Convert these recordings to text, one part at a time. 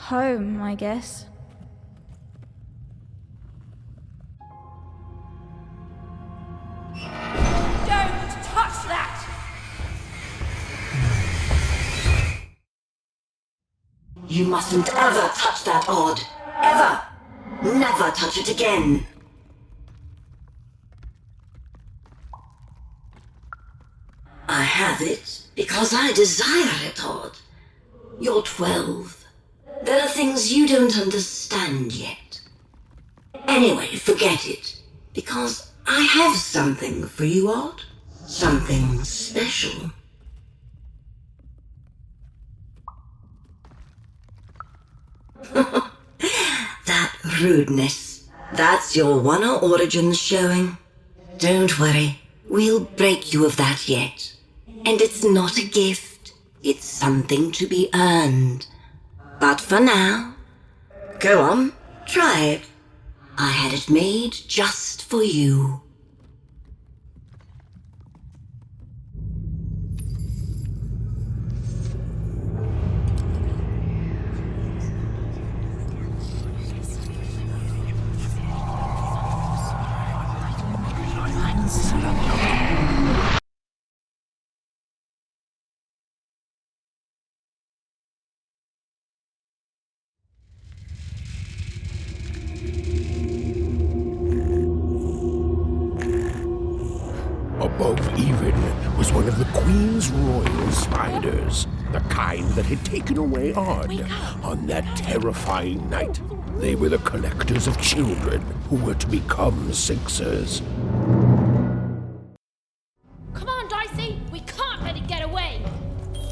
Home, I guess. Don't touch that! You mustn't ever touch that odd. Ever! Never touch it again. I have it because I desire it, Odd. You're 12. There are things you don't understand yet. Anyway, forget it. Because I have something for you, Odd. Something special. That rudeness. That's your One-O origins showing. Don't worry. We'll break you of that yet. And it's not a gift. It's something to be earned. But for now, go on, try it. I had it made just for you. Above even was one of the Queen's royal spiders, the kind that had taken away Odd on that terrifying night. They were the collectors of children who were to become Sixers. Come on, Dicey! We can't let it get away!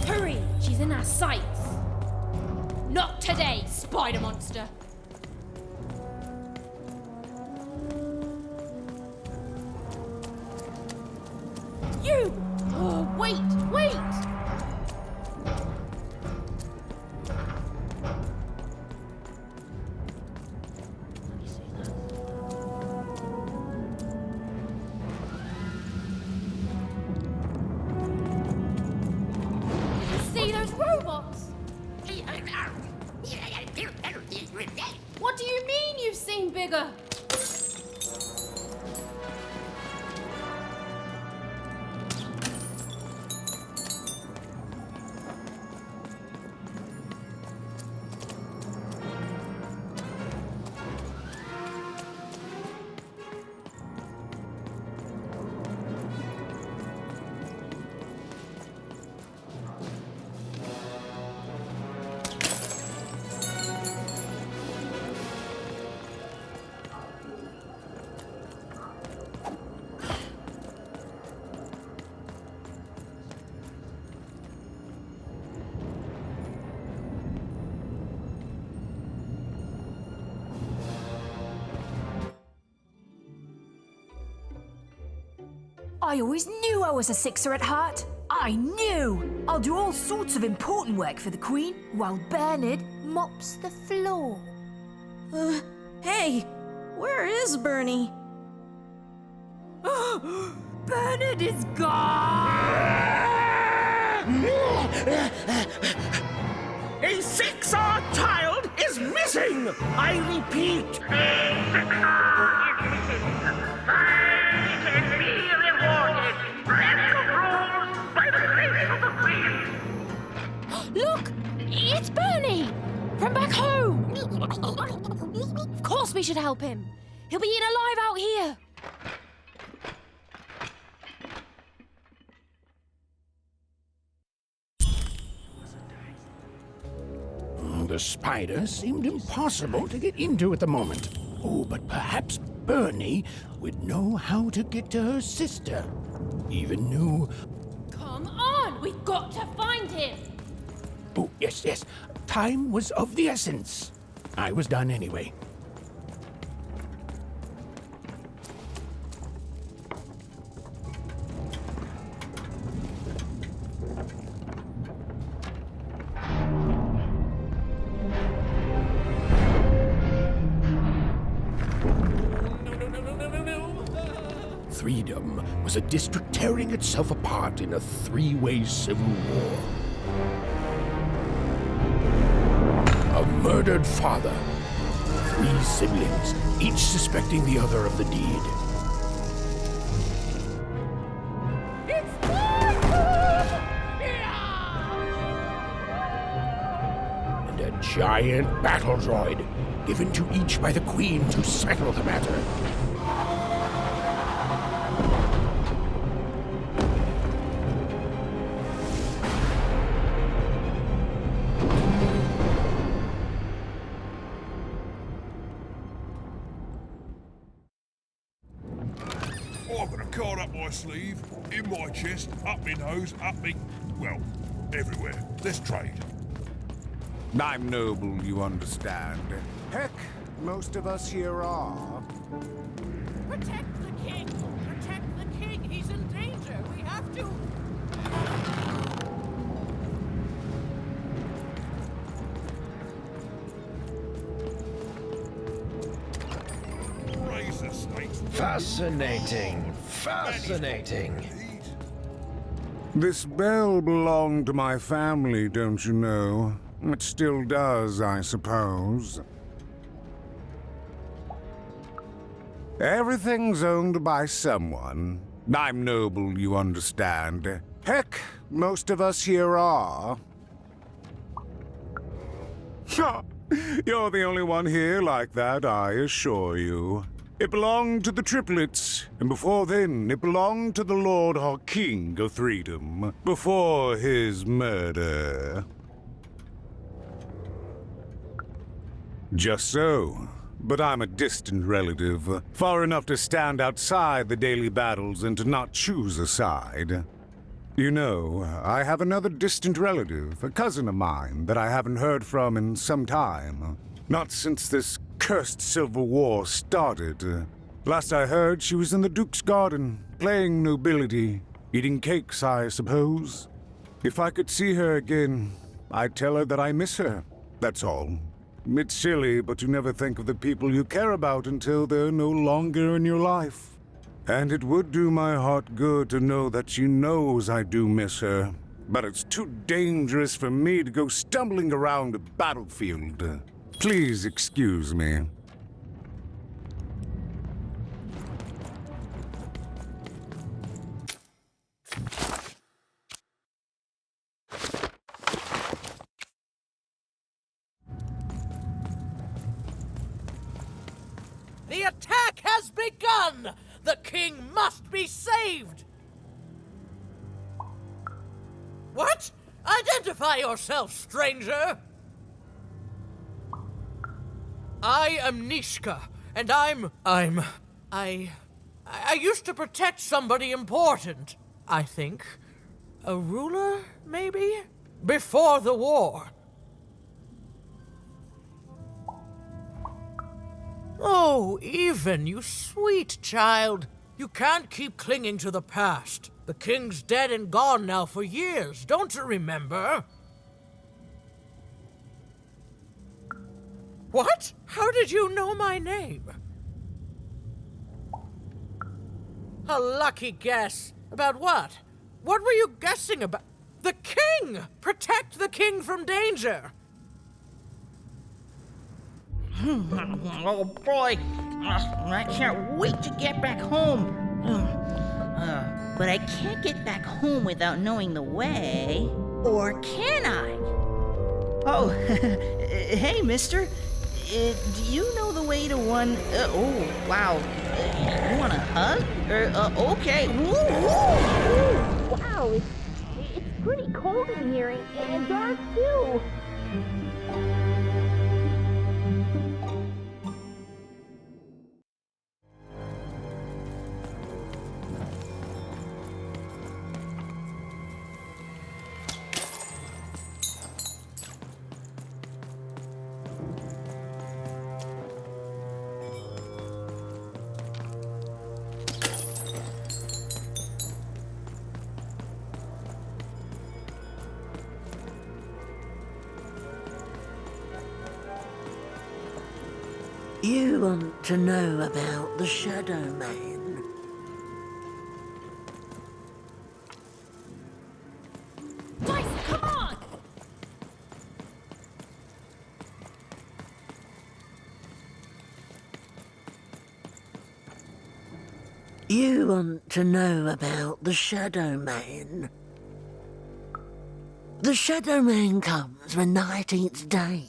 Hurry! She's in our sights! Not today, spider monster! You! Oh, wait! Wait! See those robots? What do you mean you've seen bigger? I always knew I was a Sixer at heart. I knew! I'll do all sorts of important work for the Queen while Bernard mops the floor. Hey, where is Bernie? Bernard is gone! A Sixer child is missing! I repeat, Look! It's Bernie! From back home! Of course we should help him. He'll be eaten alive out here. the spider seemed impossible to get into at the moment. Oh, but perhaps Bernie would know how to get to her sister. Even knew... Come on! We've got to find him! Oh, yes. Time was of the essence. I was done anyway. Freedom was a district tearing itself apart in a three-way civil war. A murdered father. 3 siblings, each suspecting the other of the deed. And a giant battle droid, given to each by the Queen to settle the matter. I've got a card up my sleeve, in my chest, up my nose, up me... well, everywhere. Let's trade. I'm noble, you understand. Heck, most of us here are. Protect the king! Protect the king! He's in danger! We have to... Razor snakes. Fascinating. Fascinating. This bell belonged to my family, don't you know? It still does, I suppose. Everything's owned by someone. I'm noble, you understand. Heck, most of us here are. You're the only one here like that, I assure you. It belonged to the triplets, and before then, it belonged to the Lord our King of Freedom, before his murder. Just so. But I'm a distant relative, far enough to stand outside the daily battles and to not choose a side. You know, I have another distant relative, a cousin of mine, that I haven't heard from in some time. Not since this cursed Civil War started. Last I heard, she was in the Duke's garden, playing nobility, eating cakes, I suppose. If I could see her again, I'd tell her that I miss her, that's all. It's silly, but you never think of the people you care about until they're no longer in your life. And it would do my heart good to know that she knows I do miss her. But it's too dangerous for me to go stumbling around a battlefield. Please excuse me. The attack has begun! The king must be saved! What? Identify yourself, stranger! I am Nishka, and I used to protect somebody important, I think. A ruler, maybe? Before the war. Oh, Even, you sweet child. You can't keep clinging to the past. The king's dead and gone now for years, don't you remember? What? How did you know my name? A lucky guess. About what? What were you guessing about? The king! Protect the king from danger! Oh boy, I can't wait to get back home. But I can't get back home without knowing the way. Or can I? Oh, hey, mister. Do you know the way to one... oh, wow. You want a hug? Okay. Ooh. Wow, it's pretty cold in here and dark too. You want to know about the Shadow Man? Dicey, come on! You want to know about the Shadow Man? The Shadow Man comes when night eats day.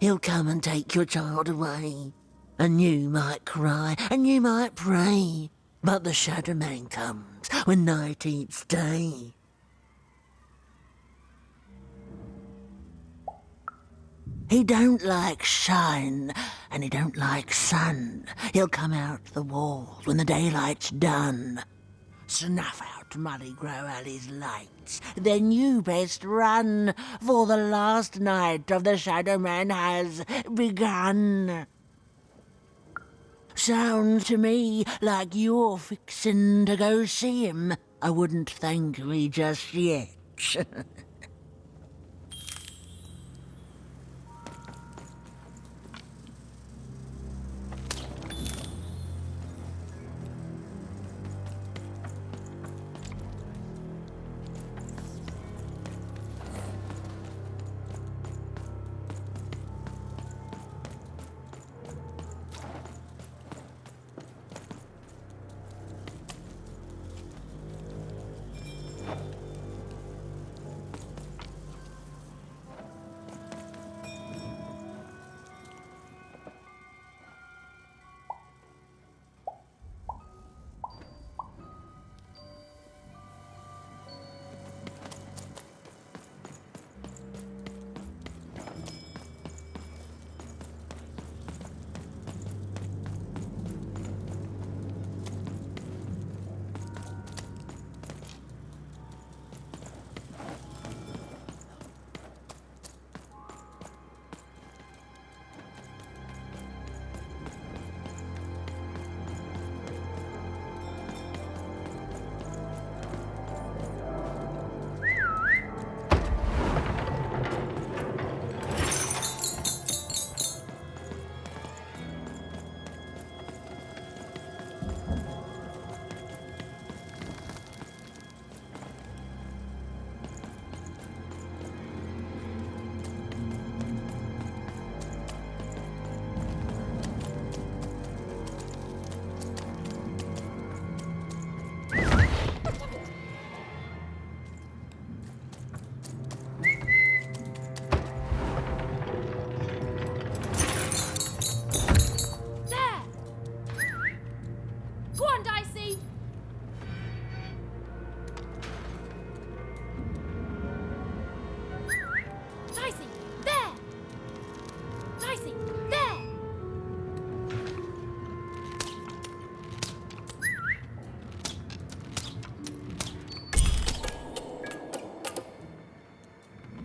He'll come and take your child away. And you might cry, and you might pray. But the Shadow Man comes when night eats day. He don't like shine, and he don't like sun. He'll come out the walls when the daylight's done. Snuff out Muddy Grow Alley's lights, then you best run, for the last night of the Shadow Man has begun. Sounds to me like you're fixin' to go see him. I wouldn't thank me just yet.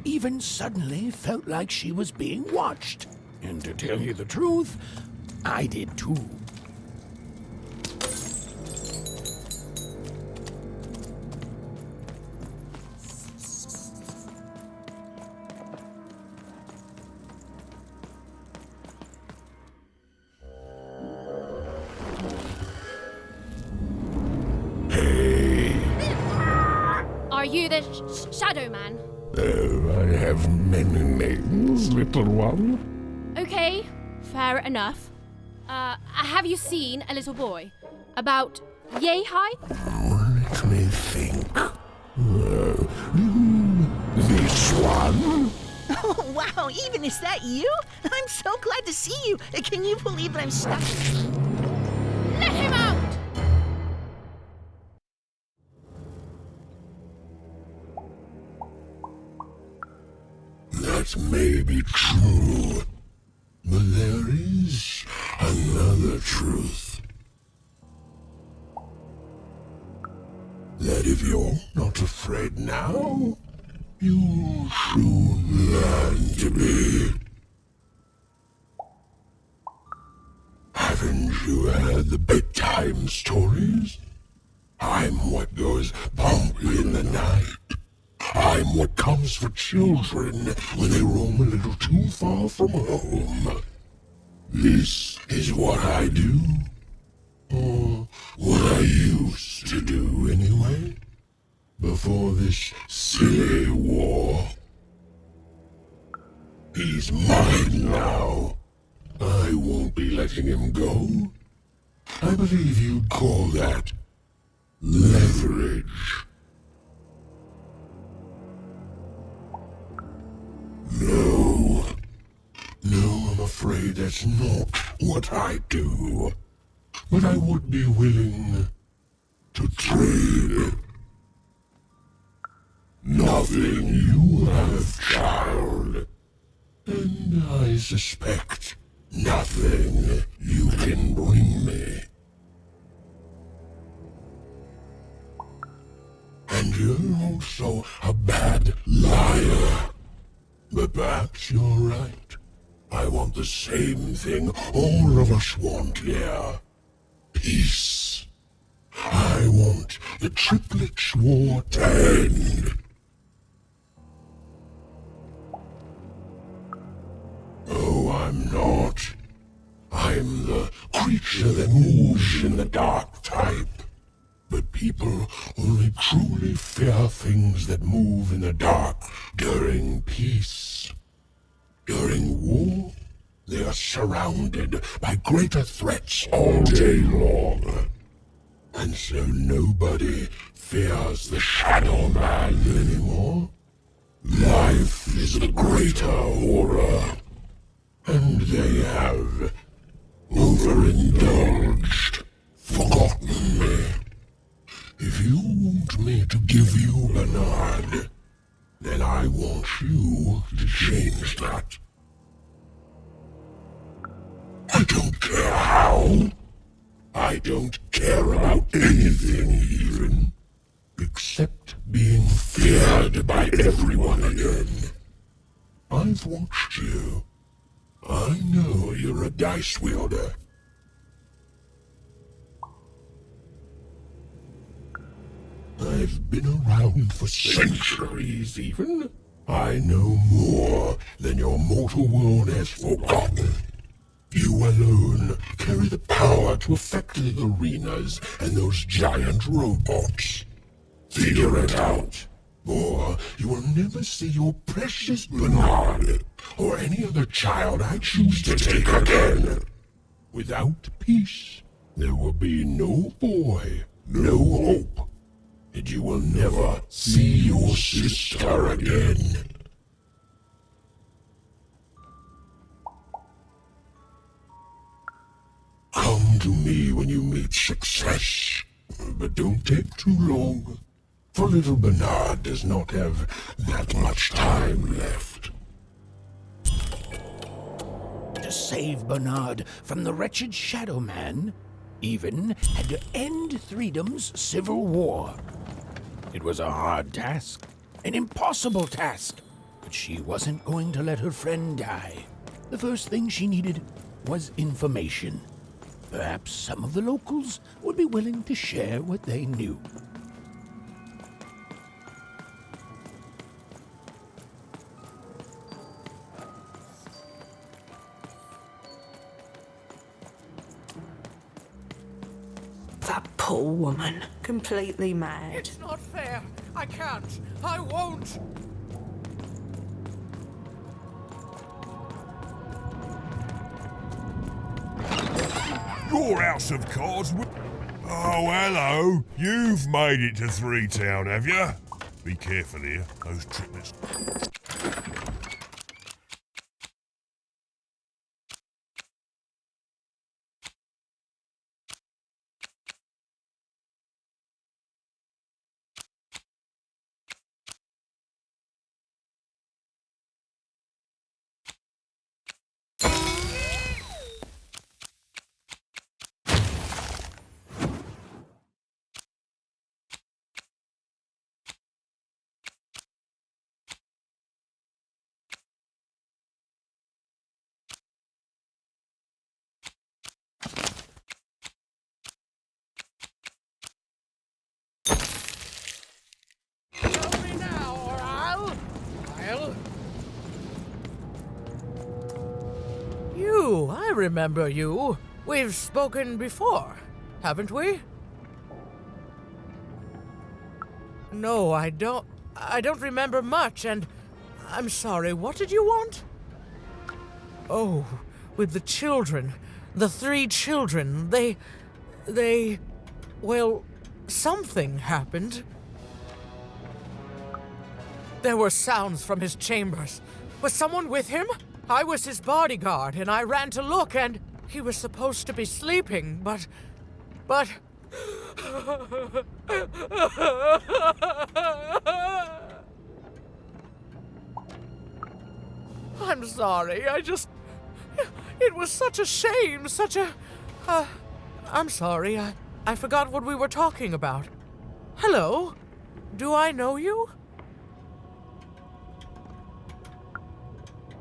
Even suddenly felt like she was being watched. And to tell you the truth, I did too. Are you the Shadow Man? I have many names, little one. Okay, fair enough. Have you seen a little boy? About yay high? Let me think. This one? Oh, wow, even is that you? I'm so glad to see you. Can you believe that I'm stuck? Let him out! That may be true, but there is another truth. That if you're not afraid now, you'll soon learn to be. Haven't you heard the bedtime stories? I'm what goes bump in the night. I'm what comes for children when they roam a little too far from home. This is what I do. Or what I used to do anyway. Before this silly war. He's mine now. I won't be letting him go. I believe you'd call that leverage. No. No, I'm afraid that's not what I do. But I would be willing to trade. Nothing you have, child. And I suspect nothing you can bring me. And you're also a bad liar. But perhaps you're right. I want the same thing all of us want here. Peace. I want the Triplets' War to end. Oh, I'm not. I'm the creature that moves in the dark type. But people only truly fear things that move in the dark during peace. During war, they are surrounded by greater threats all day long. And so nobody fears the Shadow Man anymore. Life is the greater horror. And they have overindulged, forgotten me. If you want me to give you Bernard, then I want you to change that. I don't care how. I don't care about anything even, except being feared by everyone again. I've watched you. I know you're a dice wielder. I've been around for centuries even. I know more than your mortal world has forgotten. You alone carry the power to affect the arenas and those giant robots. Figure it out, or you will never see your precious Bernard or any other child I choose to take again. Without peace, there will be no boy, no hope, and you will never see your sister again. Come to me when you meet success, but don't take too long, for little Bernard does not have that much time left. To save Bernard from the wretched Shadow Man, even had to end Threedom's civil war. It was a hard task, an impossible task, but she wasn't going to let her friend die. The first thing she needed was information. Perhaps some of the locals would be willing to share what they knew. That poor woman. Completely mad. It's not fair. I can't. I won't. Your house of cards Oh, hello. You've made it to Three Town, have you? Be careful here. Those triplets... Help me now, or I'll... You, I remember you. We've spoken before, haven't we? No, I don't remember much, and I'm sorry, what did you want? Oh, with the children. The 3 children. Well, something happened. There were sounds from his chambers. Was someone with him? I was his bodyguard, and I ran to look, and he was supposed to be sleeping, but... I'm sorry, it was such a shame, I'm sorry, I forgot what we were talking about. Hello? Do I know you?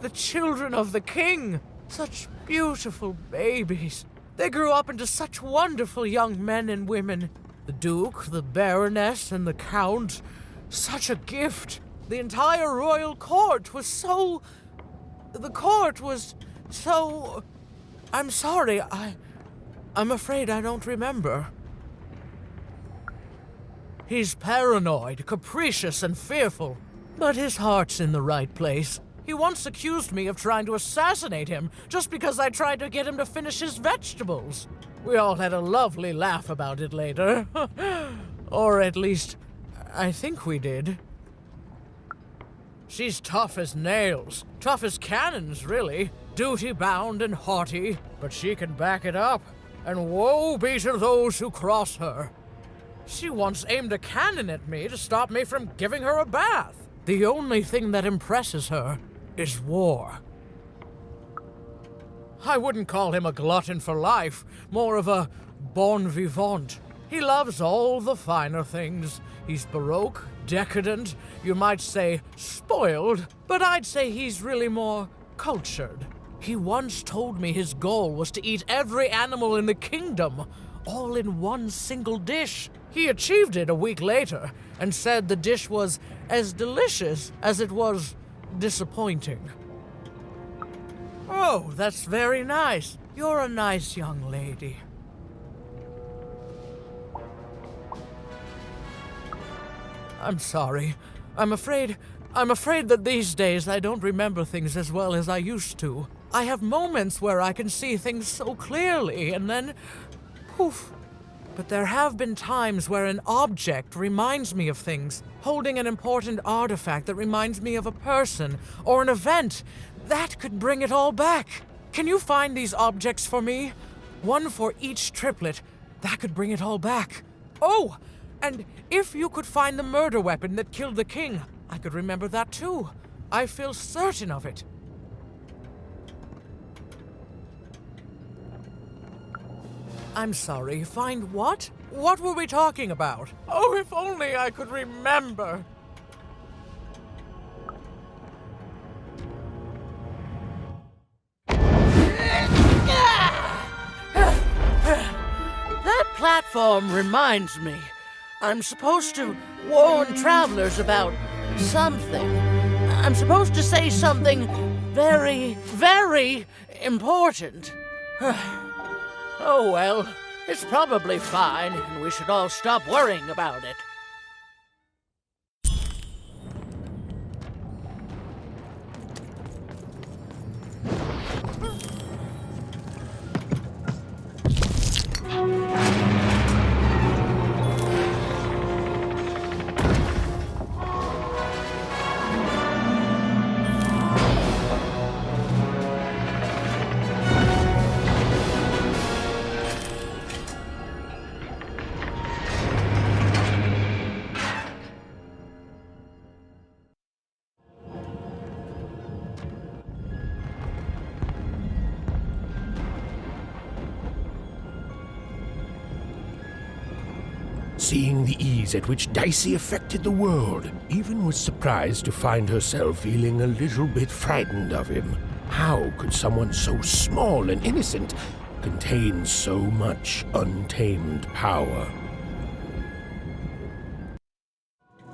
The children of the king! Such beautiful babies. They grew up into such wonderful young men and women. The Duke, the Baroness, and the Count. Such a gift. The entire royal court was so... The court was so... I'm sorry, I'm afraid I don't remember. He's paranoid, capricious, and fearful. But his heart's in the right place. He once accused me of trying to assassinate him just because I tried to get him to finish his vegetables. We all had a lovely laugh about it later. Or at least, I think we did. She's tough as nails. Tough as cannons, really. Duty-bound and haughty, but she can back it up. And woe be to those who cross her. She once aimed a cannon at me to stop me from giving her a bath. The only thing that impresses her is war. I wouldn't call him a glutton for life, more of a bon vivant. He loves all the finer things. He's baroque, decadent, you might say spoiled, but I'd say he's really more cultured. He once told me his goal was to eat every animal in the kingdom, all in one single dish. He achieved it a week later, and said the dish was as delicious as it was disappointing. Oh, that's very nice. You're a nice young lady. I'm sorry. I'm afraid that these days I don't remember things as well as I used to. I have moments where I can see things so clearly, and then poof. But there have been times where an object reminds me of things, holding an important artifact that reminds me of a person or an event. That could bring it all back. Can you find these objects for me? One for each triplet. That could bring it all back. Oh, and if you could find the murder weapon that killed the king, I could remember that too. I feel certain of it. I'm sorry, find what? What were we talking about? Oh, if only I could remember. That platform reminds me. I'm supposed to warn travelers about something. I'm supposed to say something very, very important. Oh well, it's probably fine, and we should all stop worrying about it. Seeing the ease at which Dicey affected the world, Even was surprised to find herself feeling a little bit frightened of him. How could someone so small and innocent contain so much untamed power?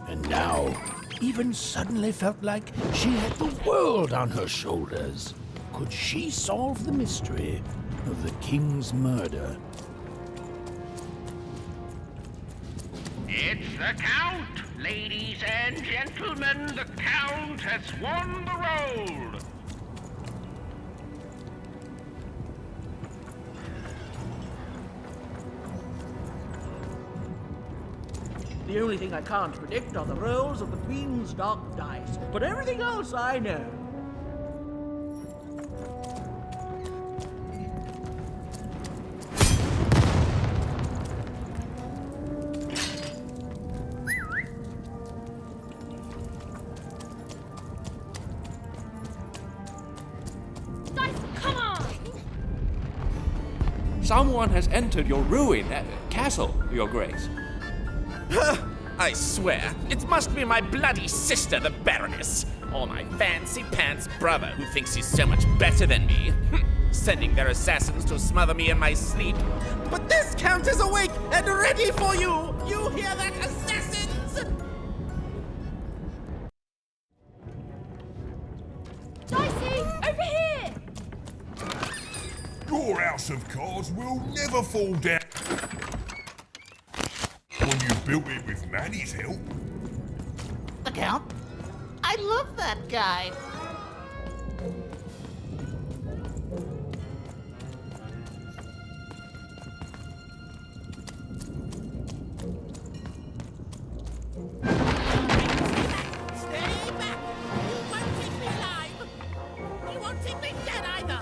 And now, Even suddenly felt like she had the world on her shoulders. Could she solve the mystery of the king's murder? It's the Count! Ladies and gentlemen, the Count has won the role! The only thing I can't predict are the rolls of the Queen's dark dice, but everything else I know. Someone has entered your castle, Your Grace. I swear, it must be my bloody sister, the Baroness, or my fancy-pants brother who thinks he's so much better than me, sending their assassins to smother me in my sleep. But this Count is awake and ready for you! You hear that, assassins? Dicey, over here! Your house of cards will never fall down. When you built it with Manny's help. The Count? I love that guy. Stay back! You won't take me alive! You won't take me dead either!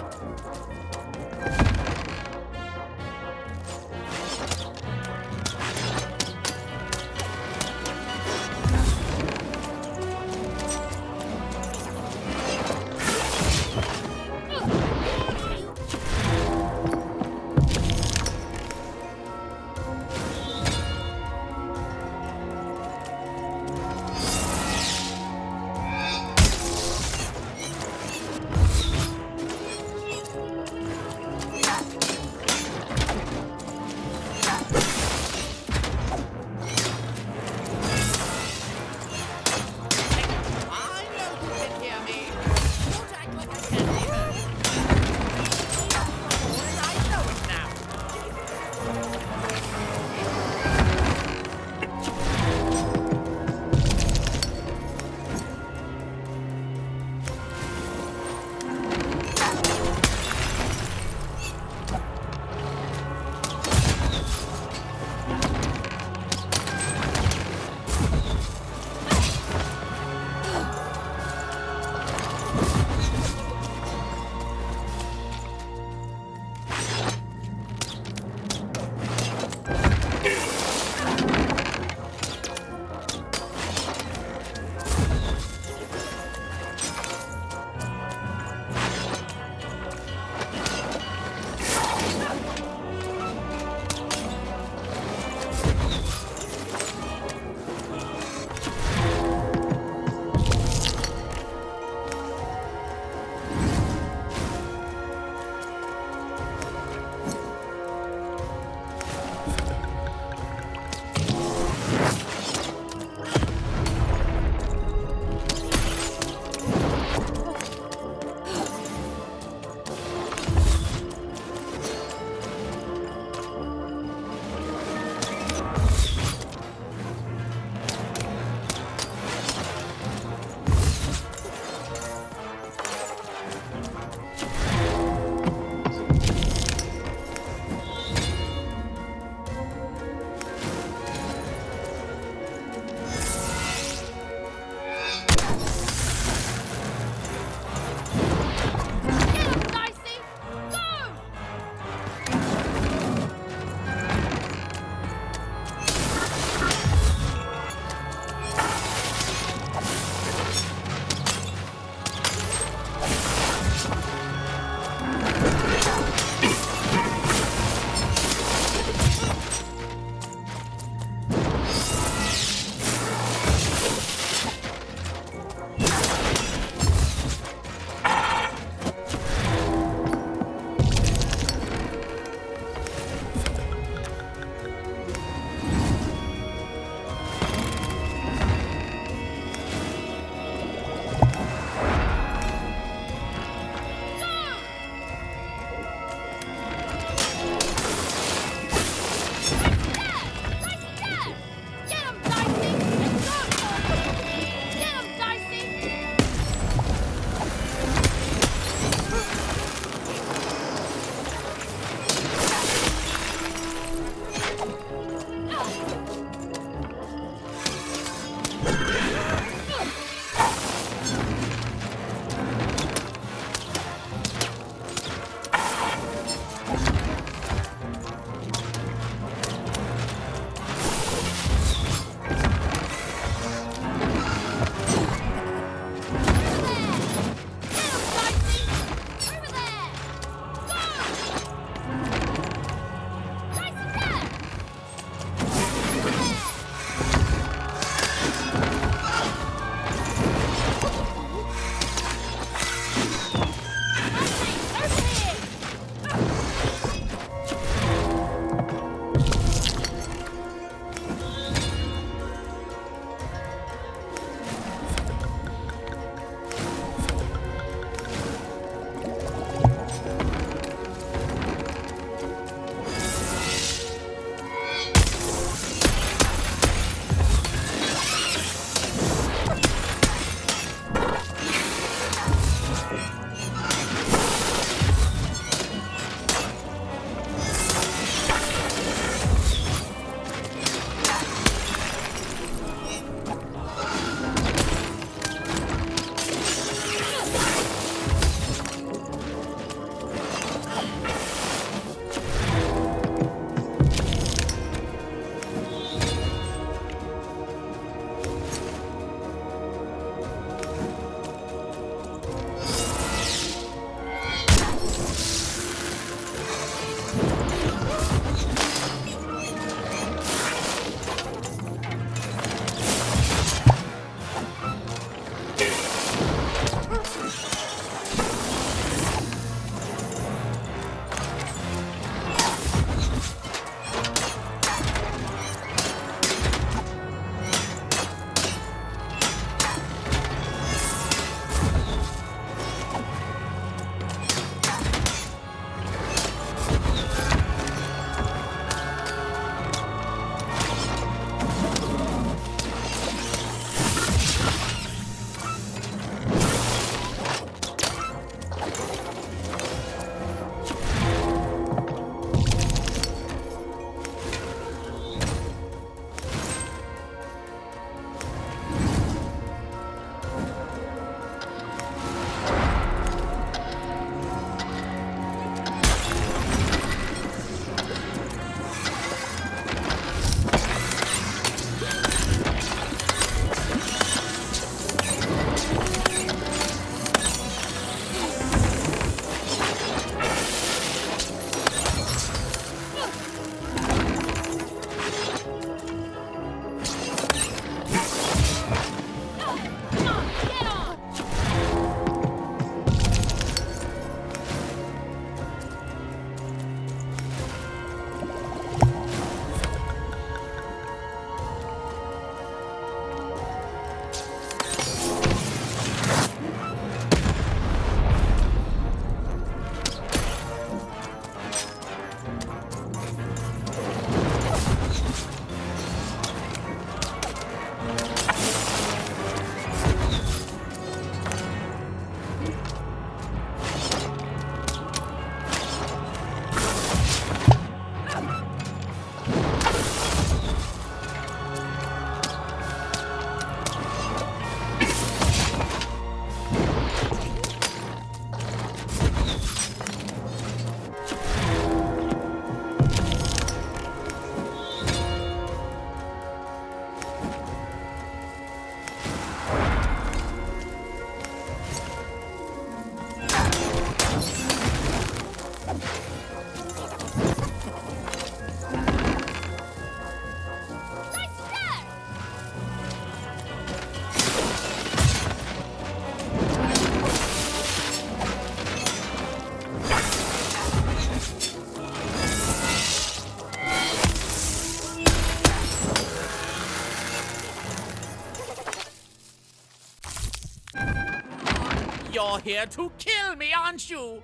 You're here to kill me, aren't you?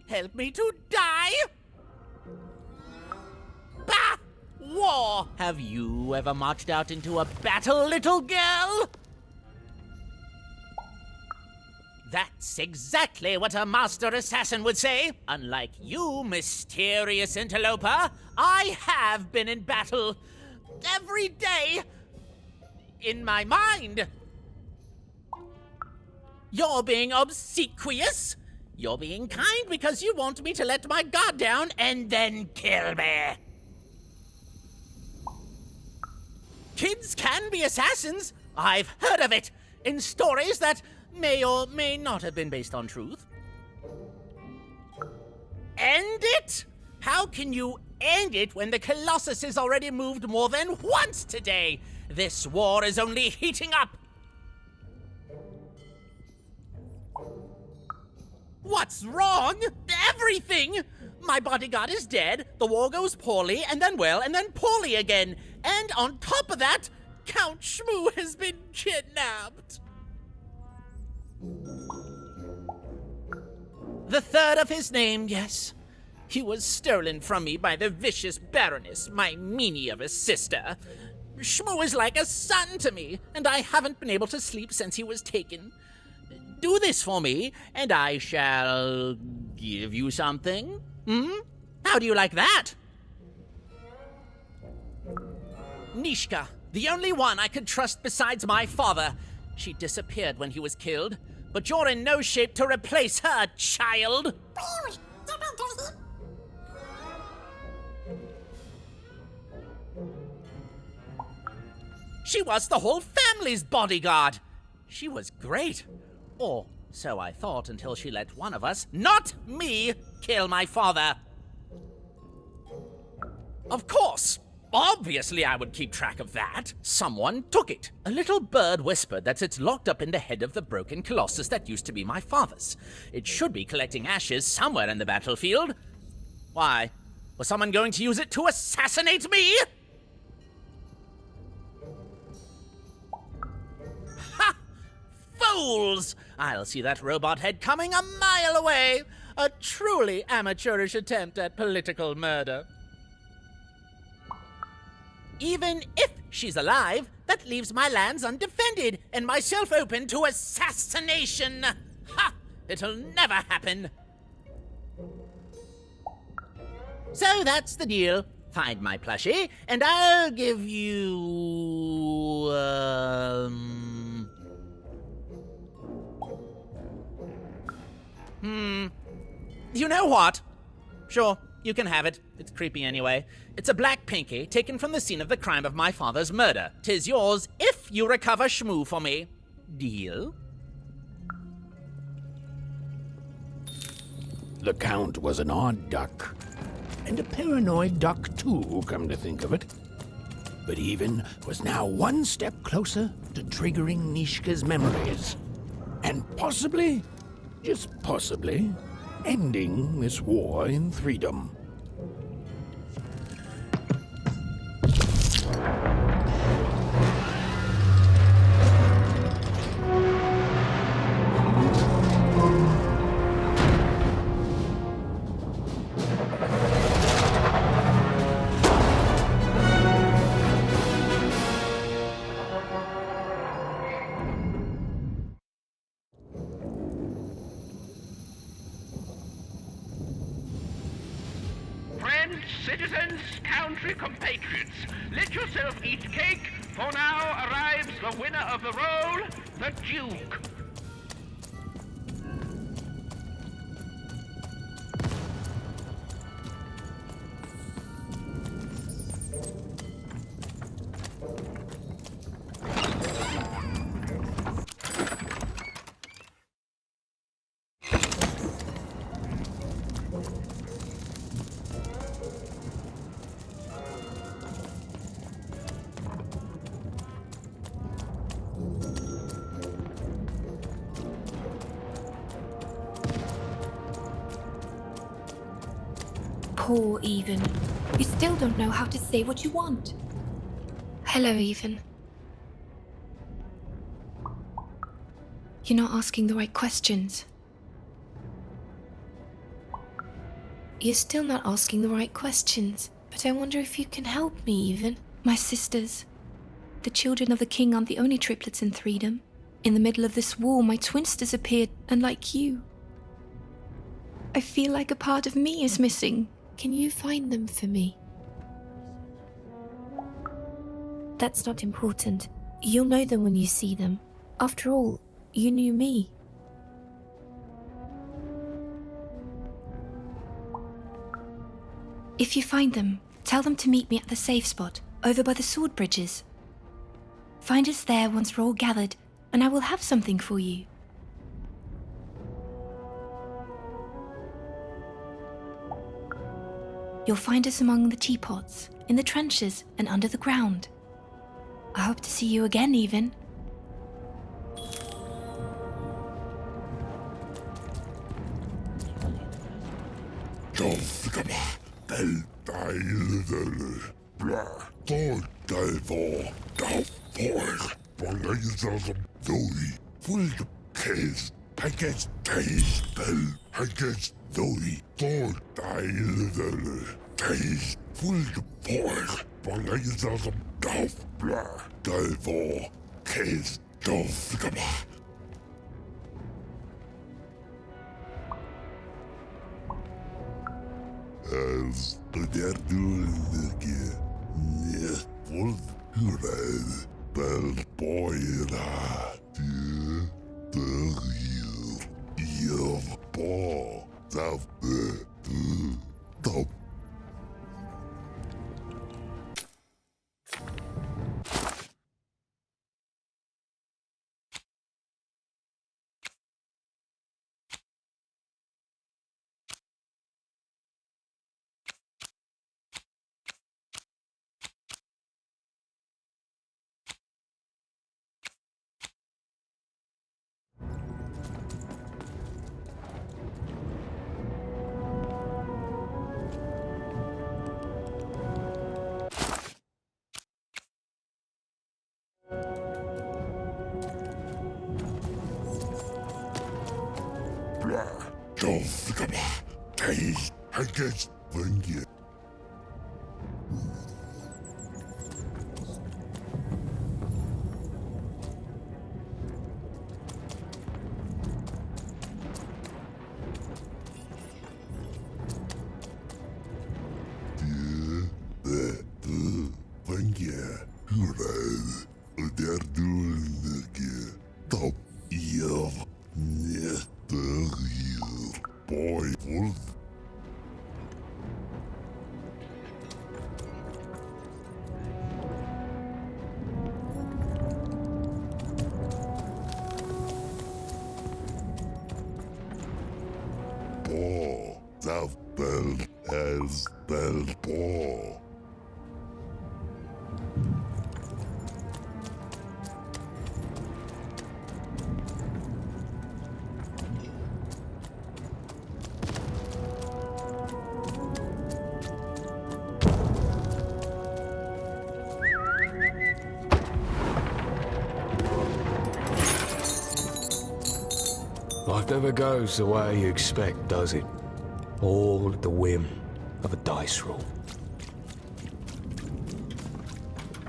Help me to die? Bah! War! Have you ever marched out into a battle, little girl? That's exactly what a master assassin would say. Unlike you, mysterious interloper, I have been in battle every day in my mind. You're being obsequious. You're being kind because you want me to let my guard down and then kill me. Kids can be assassins. I've heard of it in stories that may or may not have been based on truth. End it? How can you end it when the Colossus has already moved more than once today? This war is only heating up. What's wrong? Everything! My bodyguard is dead, the war goes poorly, and then well, and then poorly again. And on top of that, Count Shmoo has been kidnapped. The third of his name, yes. He was stolen from me by the vicious Baroness, my meanie of a sister. Shmoo is like a son to me, and I haven't been able to sleep since he was taken. Do this for me, and I shall give you something. How do you like that? Nishka, the only one I could trust besides my father. She disappeared when he was killed, but you're in no shape to replace her, child. She was the whole family's bodyguard. She was great. Or so I thought until she let one of us, not me, kill my father. Of course. Obviously I would keep track of that. Someone took it. A little bird whispered that it's locked up in the head of the broken colossus that used to be my father's. It should be collecting ashes somewhere in the battlefield. Why? Was someone going to use it to assassinate me? Ha! Fools! I'll see that robot head coming a mile away. A truly amateurish attempt at political murder. Even if she's alive, that leaves my lands undefended and myself open to assassination. Ha! It'll never happen. So that's the deal. Find my plushie, and I'll give you... You know what? Sure, you can have it. It's creepy anyway. It's a black pinky taken from the scene of the crime of my father's murder. 'Tis yours if you recover Shmoo for me. Deal? The Count was an odd duck. And a paranoid duck too, come to think of it. But Even was now one step closer to triggering Nishka's memories. And possibly, just possibly, ending this war in freedom. Citizens, country compatriots, let yourself eat cake, for now arrives the winner of the role, the Duke. Poor Even. You still don't know how to say what you want. Hello, Even. You're not asking the right questions. You're still not asking the right questions. But I wonder if you can help me, Even. My sisters. The children of the king aren't the only triplets in Threedom. In the middle of this war, my twins disappeared, unlike you. I feel like a part of me is missing. Can you find them for me? That's not important. You'll know them when you see them. After all, you knew me. If you find them, tell them to meet me at the safe spot, over by the sword bridges. Find us there once we're all gathered, and I will have something for you. You'll find us among the teapots, in the trenches, and under the ground. I hope to see you again, Even. As der duldige vol hurad bel boira de your paw of the top. I guess when you Life never goes the way you expect, does it? All at the whim of a dice roll.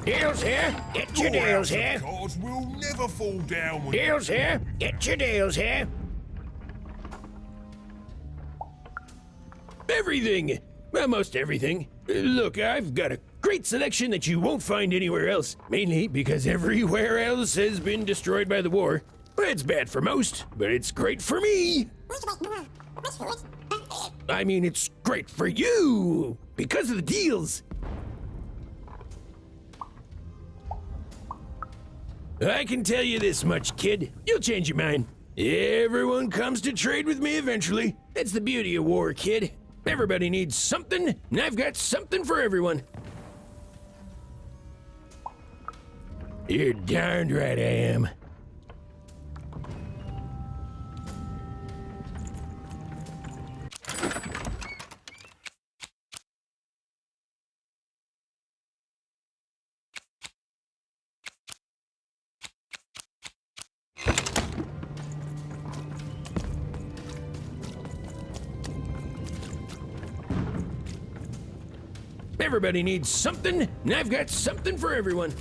Deals here. Get your deals here. Cards will never fall down. Deals here. Get your deals here. Everything. Almost everything. Look, I've got a great selection that you won't find anywhere else. Mainly because everywhere else has been destroyed by the war. It's bad for most, but it's great for me. I mean, it's great for you because of the deals. I can tell you this much, kid. You'll change your mind. Everyone comes to trade with me eventually. That's the beauty of war, kid. Everybody needs something, and I've got something for everyone. You're darned right I am. Everybody needs something, and I've got something for everyone.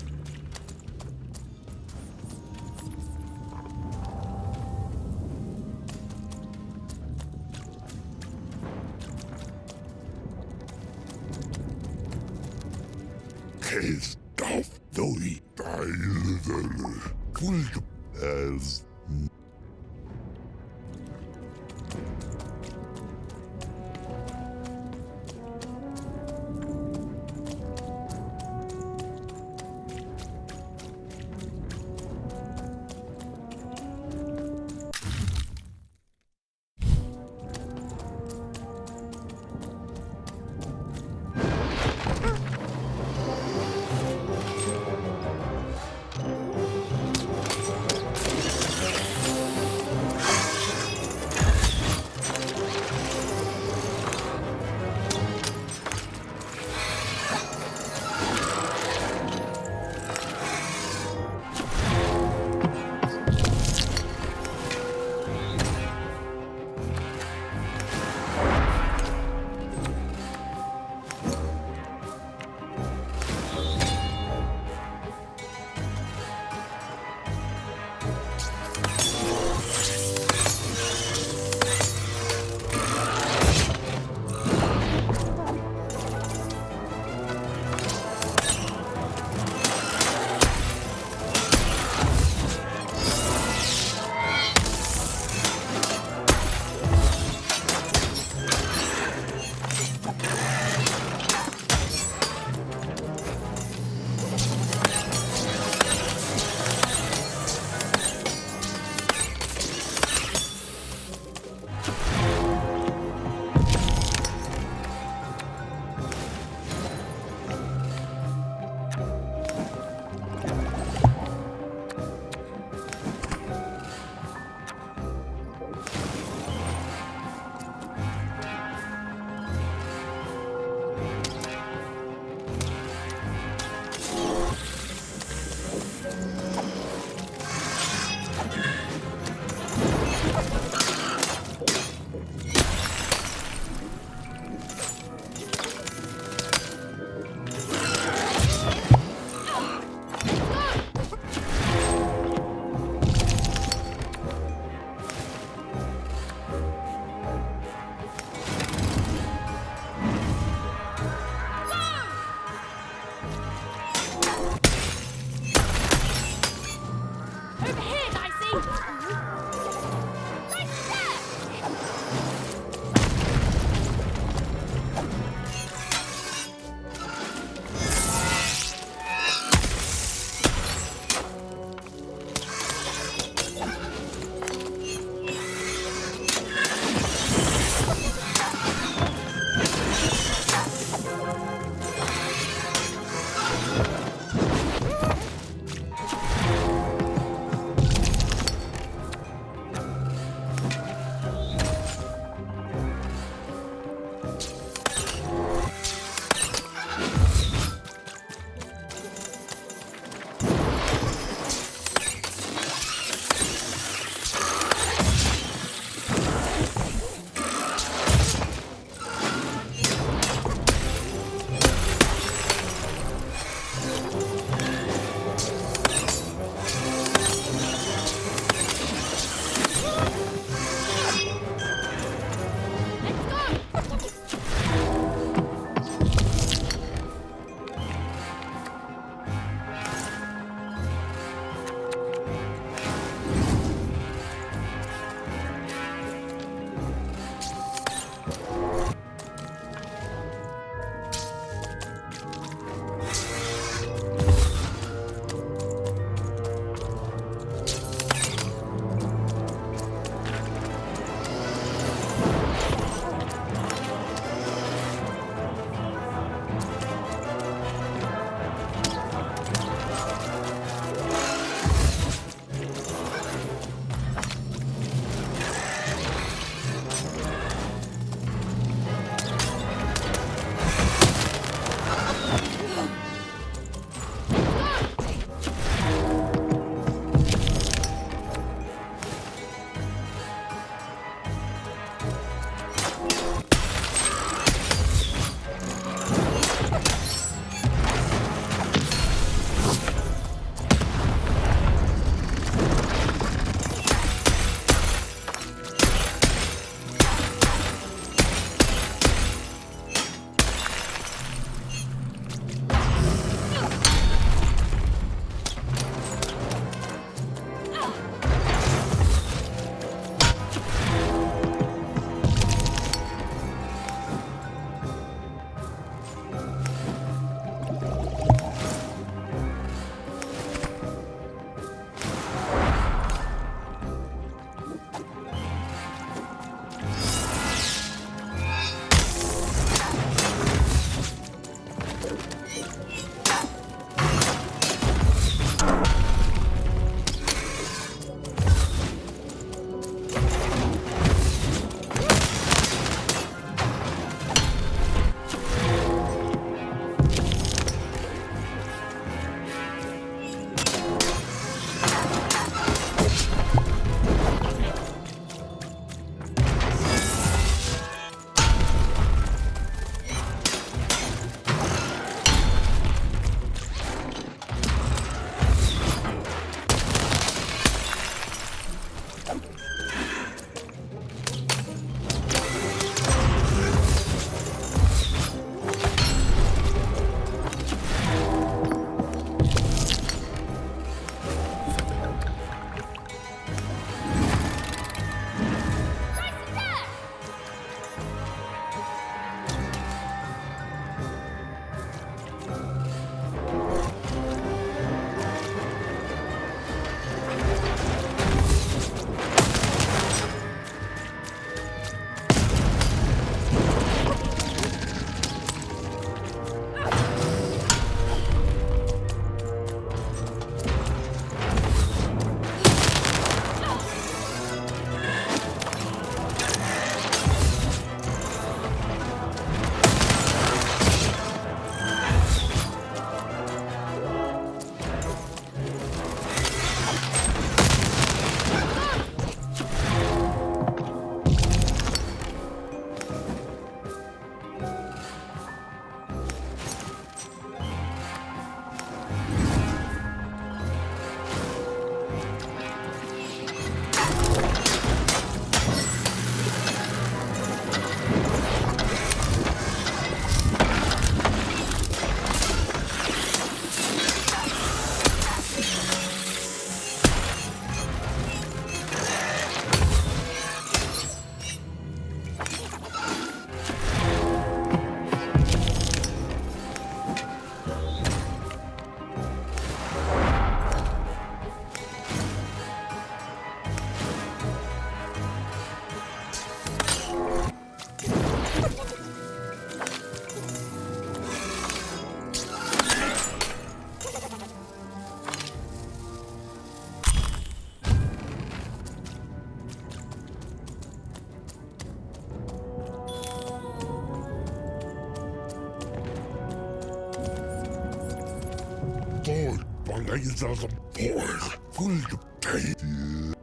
Deze boys full of daisies.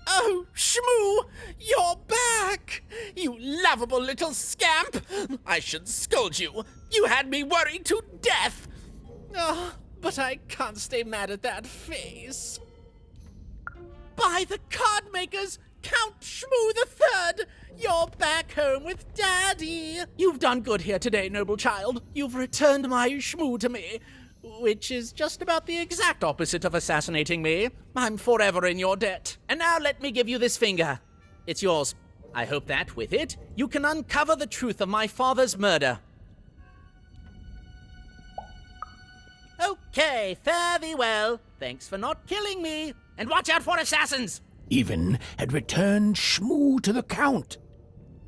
Oh, Shmoo! You're back! You lovable little scamp! I should scold you. You had me worried to death! Oh, but I can't stay mad at that face. By the card makers, Count Shmoo the Third! You're back home with Daddy! You've done good here today, noble child. You've returned my Shmoo to me. Which is just about the exact opposite of assassinating me. I'm forever in your debt. And now let me give you this finger. It's yours. I hope that, with it, you can uncover the truth of my father's murder. Okay, fare thee well. Thanks for not killing me. And watch out for assassins! Even had returned Shmoo to the Count,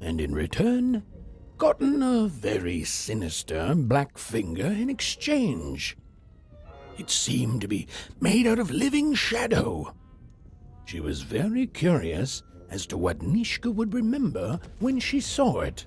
and in return, gotten a very sinister black finger in exchange. It seemed to be made out of living shadow. She was very curious as to what Nishka would remember when she saw it.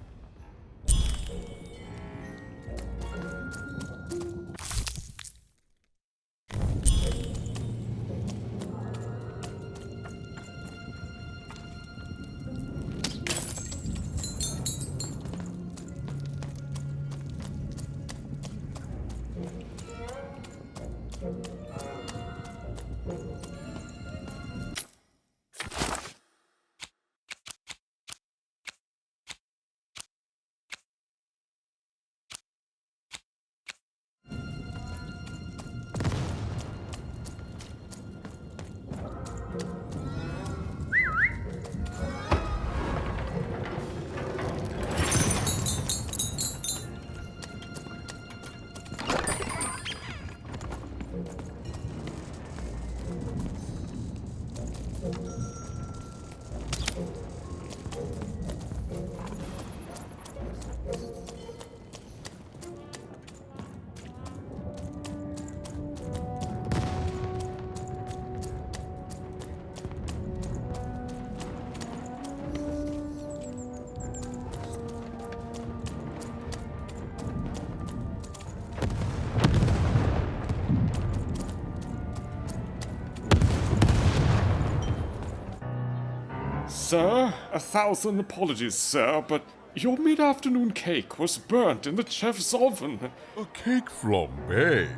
Sir, 1,000 apologies, sir, but your mid-afternoon cake was burnt in the chef's oven. A cake flambe?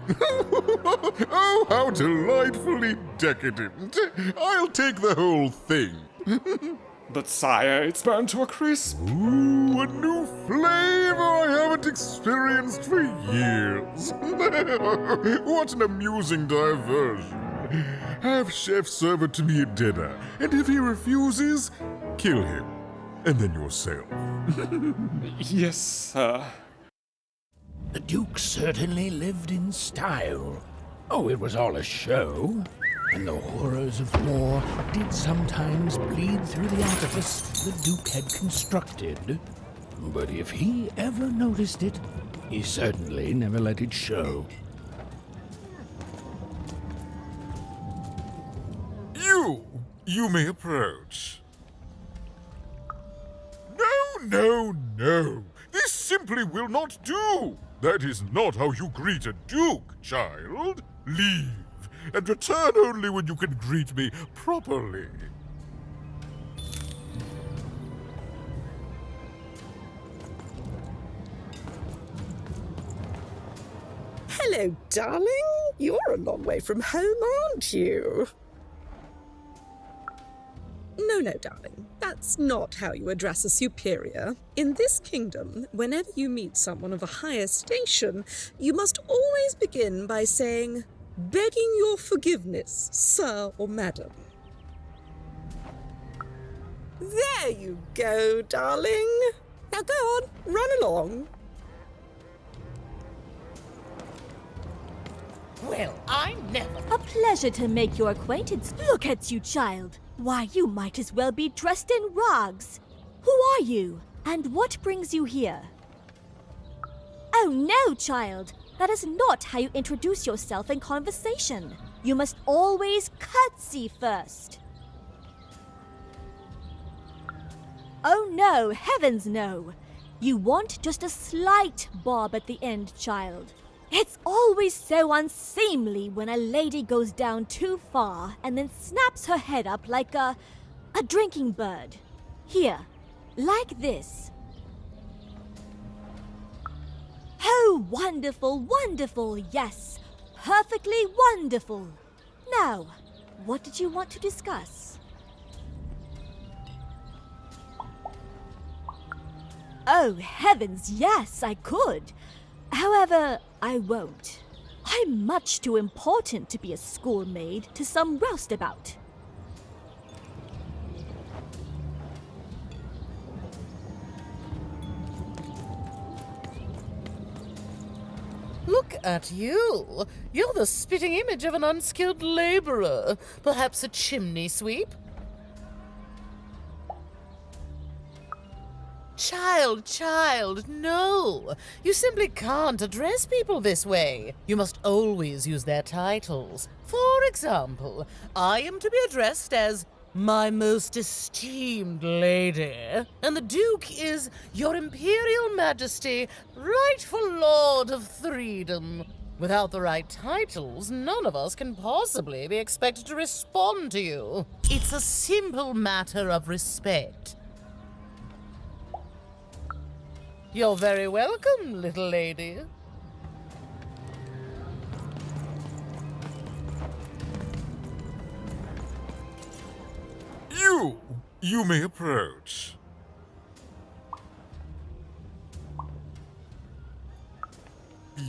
Oh, how delightfully decadent. I'll take the whole thing. But sire, it's burnt to a crisp. Ooh, a new flavor I haven't experienced for years. What an amusing diversion. Have chef serve it to me at dinner, and if he refuses, kill him. And then yourself. Yes, sir. The Duke certainly lived in style. Oh, it was all a show. And the horrors of war did sometimes bleed through the artifice the Duke had constructed. But if he ever noticed it, he certainly never let it show. You may approach. No. This simply will not do. That is not how you greet a duke, child. Leave, and return only when you can greet me properly. Hello, darling. You're a long way from home, aren't you? No, darling. That's not how you address a superior. In this kingdom, whenever you meet someone of a higher station, you must always begin by saying, "Begging your forgiveness, sir or madam." There you go, darling. Now go on, run along. Well, I never. A pleasure to make your acquaintance. Look at you, child. Why, you might as well be dressed in rags. Who are you? And what brings you here? Oh no, child. That is not how you introduce yourself in conversation. You must always curtsy first. Oh no, heavens no. You want just a slight bob at the end, child. It's always so unseemly when a lady goes down too far and then snaps her head up like a drinking bird. Here, like this. Oh, wonderful, wonderful, yes. Perfectly wonderful. Now, what did you want to discuss? Oh, heavens, yes, I could. However, I won't. I'm much too important to be a schoolmaid to some roustabout. Look at you. You're the spitting image of an unskilled laborer. Perhaps a chimney sweep? Child, no. You simply can't address people this way. You must always use their titles. For example, I am to be addressed as my most esteemed lady, and the Duke is Your Imperial Majesty, rightful Lord of Freedom. Without the right titles, none of us can possibly be expected to respond to you. It's a simple matter of respect. You're very welcome, little lady. You may approach.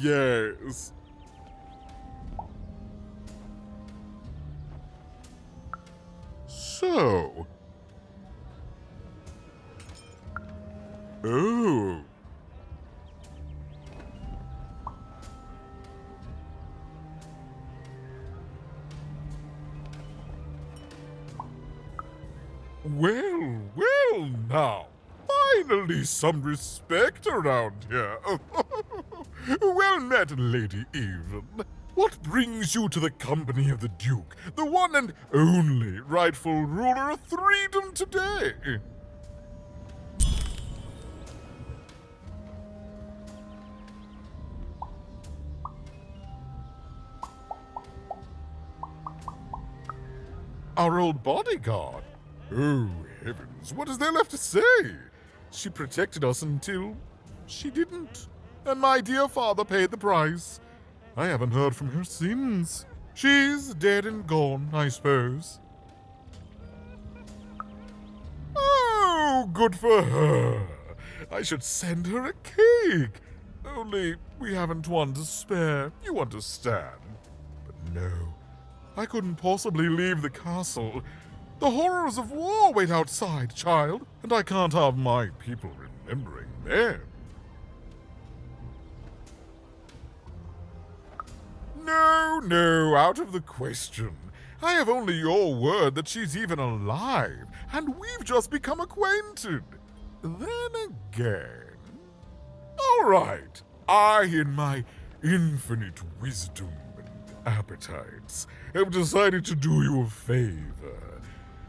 Yes. So. Oh. Well now. Finally some respect around here. Well met, Lady Even. What brings you to the company of the Duke, the one and only rightful ruler of Freedom today? Our old bodyguard. Oh, heavens, what is there left to say? She protected us until she didn't. And my dear father paid the price. I haven't heard from her since. She's dead and gone, I suppose. Oh, good for her. I should send her a cake. Only we haven't one to spare, you understand. But no, I couldn't possibly leave the castle. The horrors of war wait outside, child, and I can't have my people remembering them. No, out of the question. I have only your word that she's even alive, and we've just become acquainted. Then again... All right, I, in my infinite wisdom and appetites, have decided to do you a favor.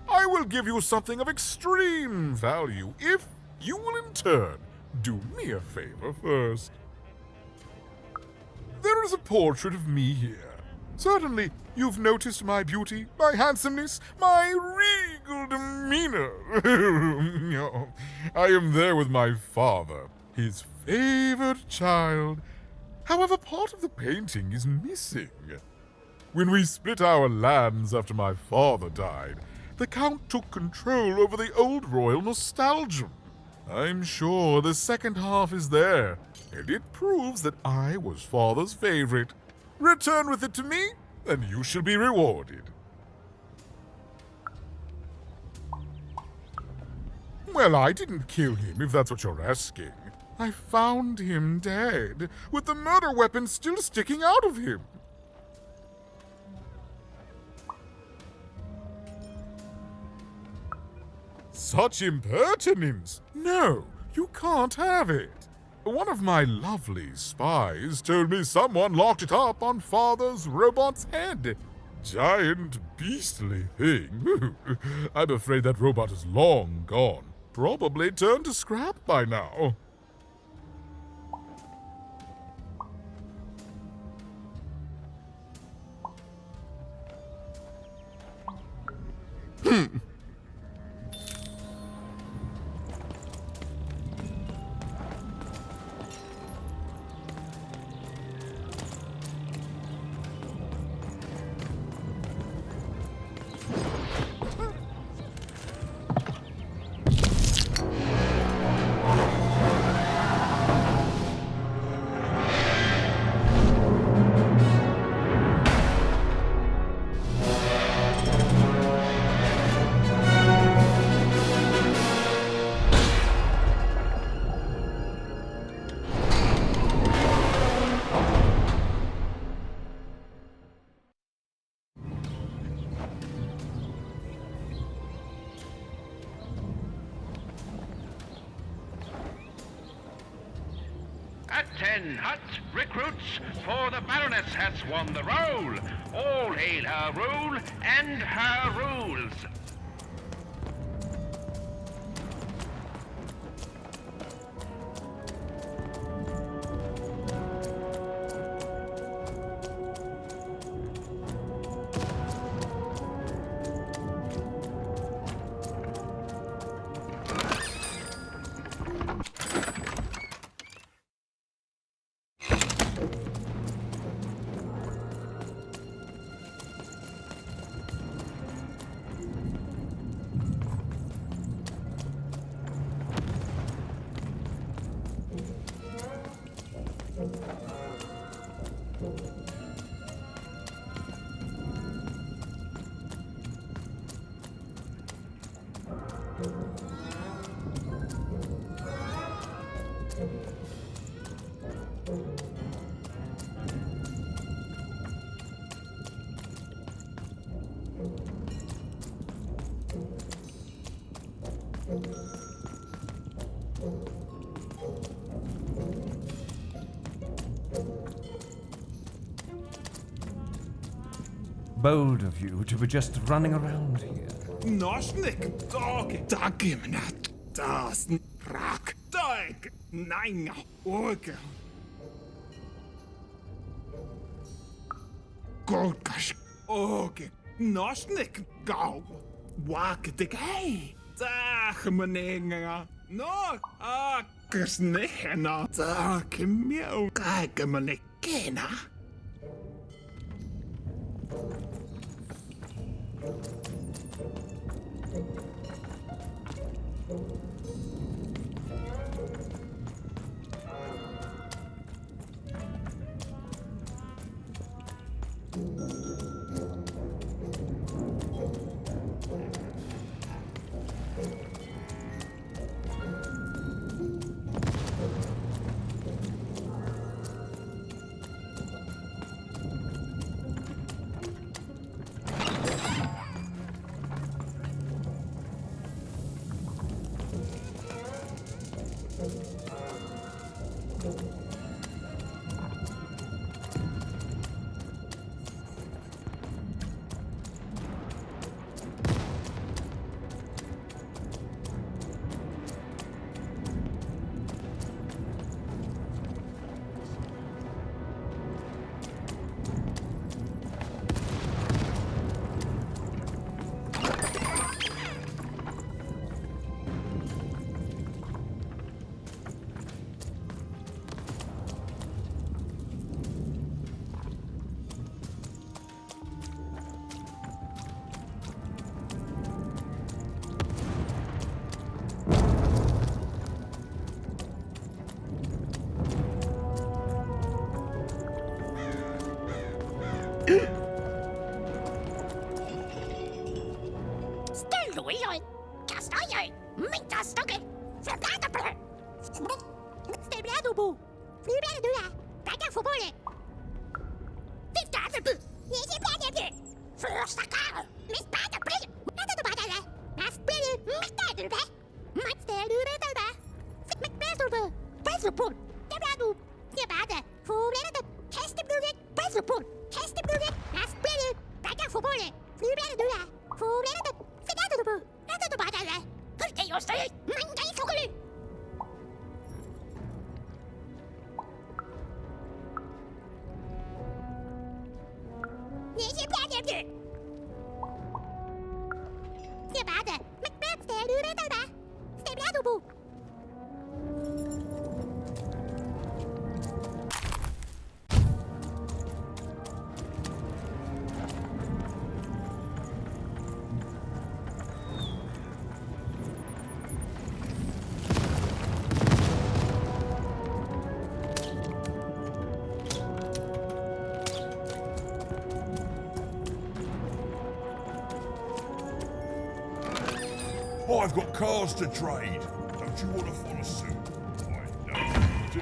I will give you something of extreme value if you will in turn do me a favor first. There is a portrait of me here. Certainly, you've noticed my beauty, my handsomeness, my regal demeanor. I am there with my father, his favored child. However, part of the painting is missing. When we split our lands after my father died, the Count took control over the old royal nostalgia. I'm sure the second half is there, and it proves that I was Father's favorite. Return with it to me, and you shall be rewarded. Well, I didn't kill him, if that's what you're asking. I found him dead, with the murder weapon still sticking out of him. Such impertinence! No, you can't have it. One of my lovely spies told me someone locked it up on Father's robot's head. Giant, beastly thing. I'm afraid that robot is long gone. Probably turned to scrap by now. At 10 hut recruits, for the Baroness has won the role. All hail her rule and her rules. Bold of you to be just running around here. Norsnik, dog, dagimnat, das, rak, dog, nine, organ. Golgash, organ, norsnik, go, walk the gay, dagmaninga, no, akasnehena, dagimio, gagamanikena. I've got cars to trade. Don't you want to follow suit? I know you do.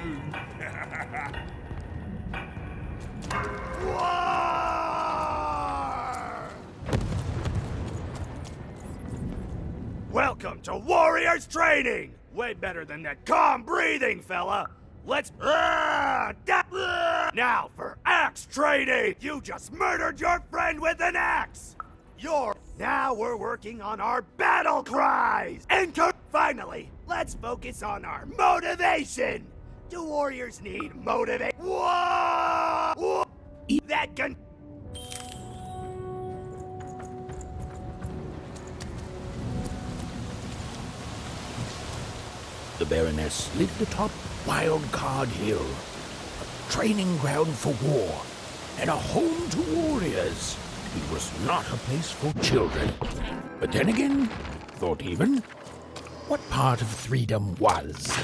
Welcome to Warriors Training! Way better than that calm breathing, fella! Let's... Now for axe training! You just murdered your friend with an axe! Now we're working on our battle cries! Finally, let's focus on our motivation! Do warriors need motivation? That can... The Baroness lived atop Wildcard Hill, a training ground for war, and a home to warriors. It was not a place for children. But then again, thought even, what part of freedom was?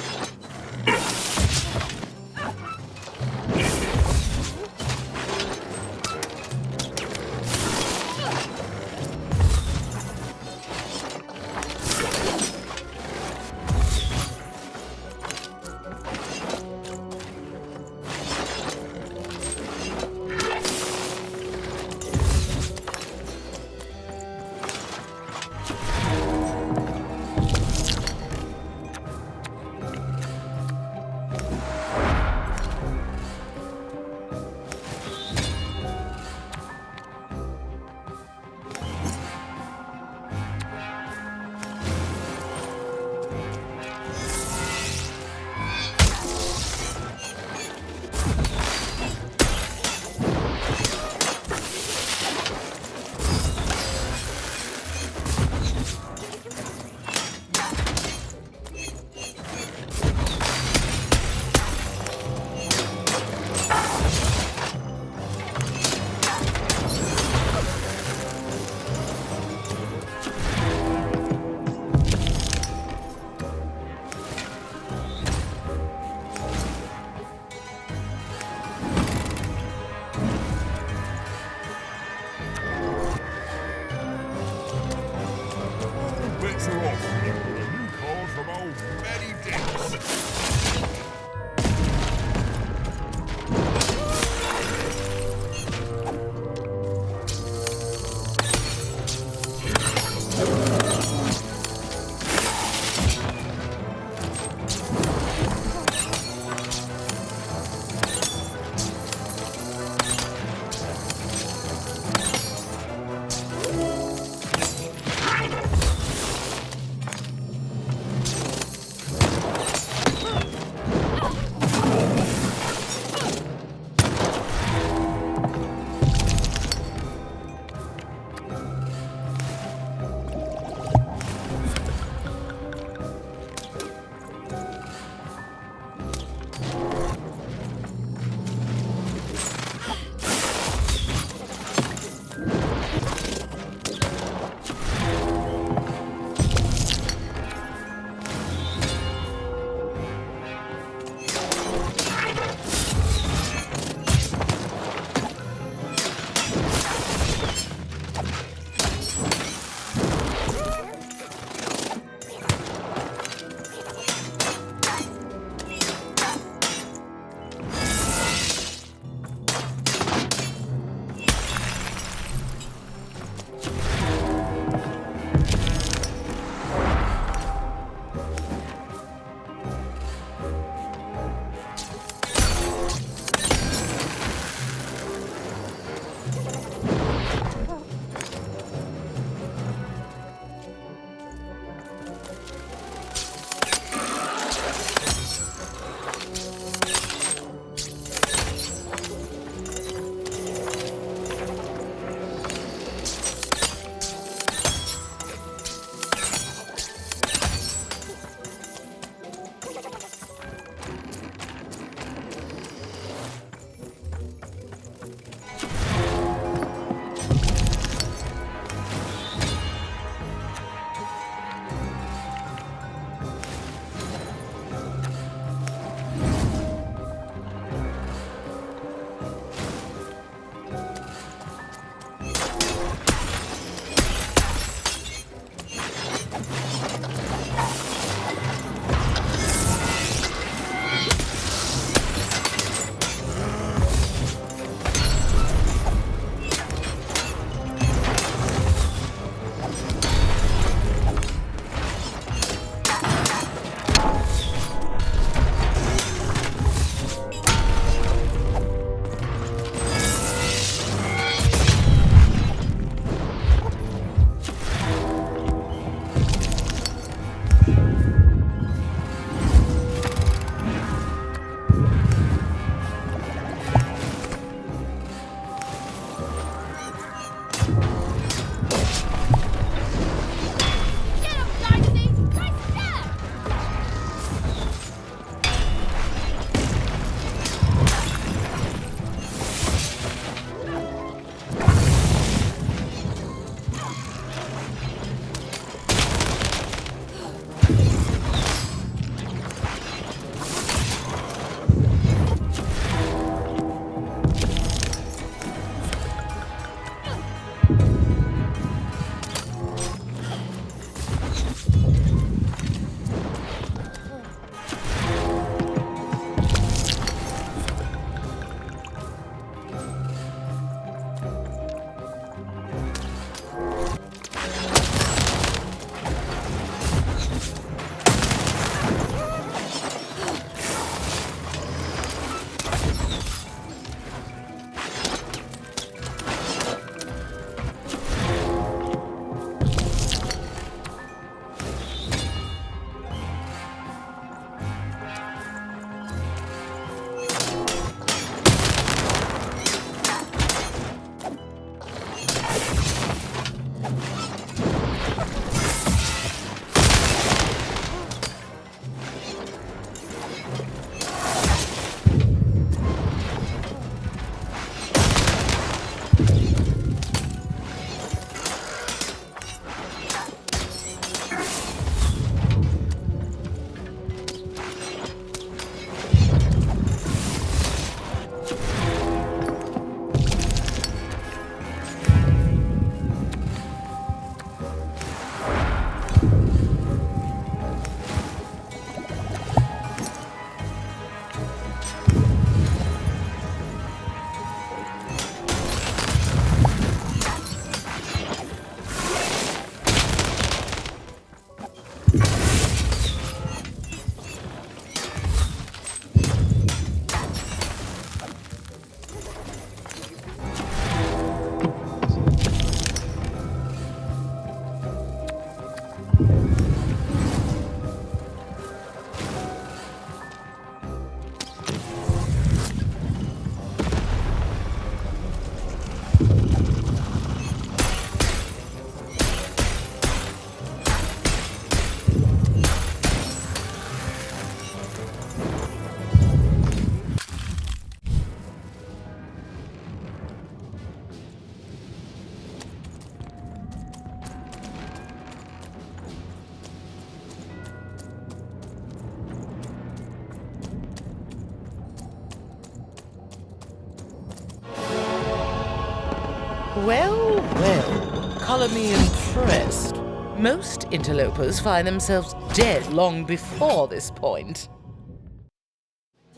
Well, well, colour me impressed. Most interlopers find themselves dead long before this point.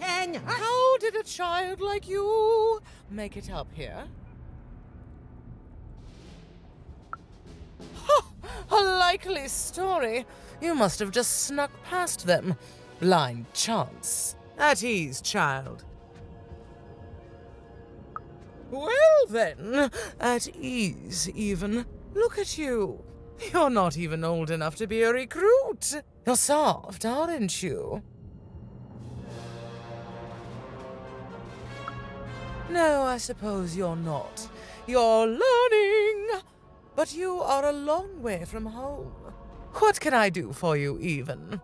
How did a child like you make it up here? A likely story. You must have just snuck past them. Blind chance. At ease, child. Well then, at ease even. Look at you. You're not even old enough to be a recruit. You're soft, aren't you? No, I suppose you're not. You're learning. But you are a long way from home. What can I do for you, even?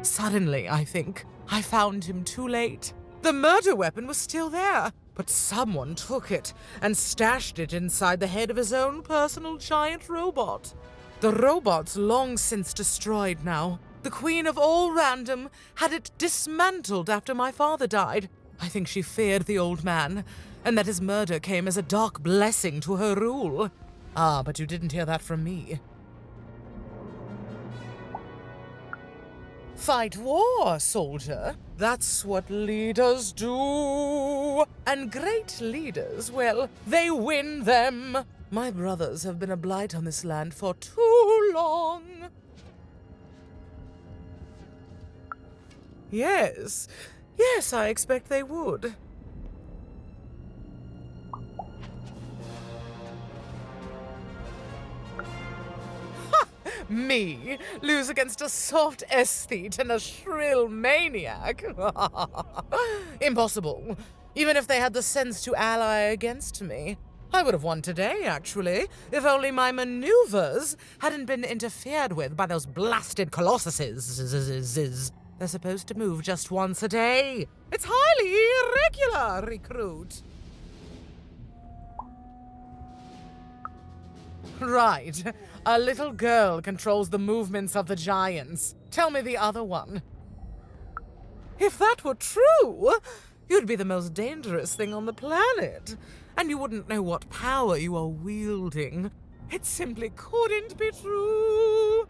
Suddenly, I think, I found him too late. The murder weapon was still there, but someone took it and stashed it inside the head of his own personal giant robot. The robot's long since destroyed now. The Queen of all Random had it dismantled after my father died. I think she feared the old man, and that his murder came as a dark blessing to her rule. Ah, but you didn't hear that from me. Fight war, soldier. That's what leaders do. And great leaders, well, they win them. My brothers have been a blight on this land for too long. Yes, I expect they would. Me lose against a soft aesthete and a shrill maniac? Impossible. Even if they had the sense to ally against me. I would have won today, actually, if only my maneuvers hadn't been interfered with by those blasted colossuses. They're supposed to move just once a day. It's highly irregular, recruit. Right. A little girl controls the movements of the giants. Tell me the other one. If that were true, you'd be the most dangerous thing on the planet. And you wouldn't know what power you are wielding. It simply couldn't be true.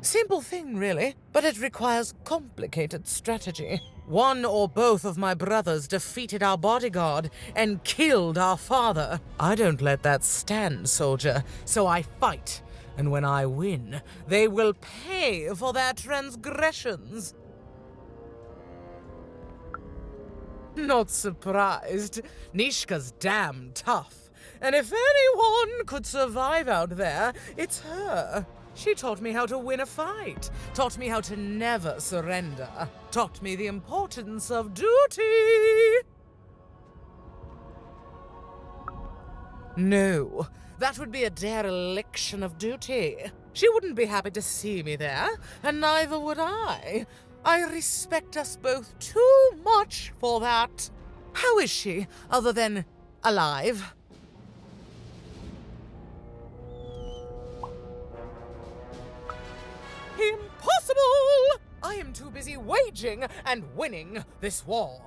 Simple thing, really, but it requires complicated strategy. One or both of my brothers defeated our bodyguard and killed our father. I don't let that stand, soldier, so I fight. And when I win, they will pay for their transgressions. Not surprised. Nishka's damn tough. And if anyone could survive out there, it's her. She taught me how to win a fight, taught me how to never surrender, taught me the importance of duty. No, that would be a dereliction of duty. She wouldn't be happy to see me there, and neither would I. I respect us both too much for that. How is she, other than alive? Impossible! I am too busy waging and winning this war.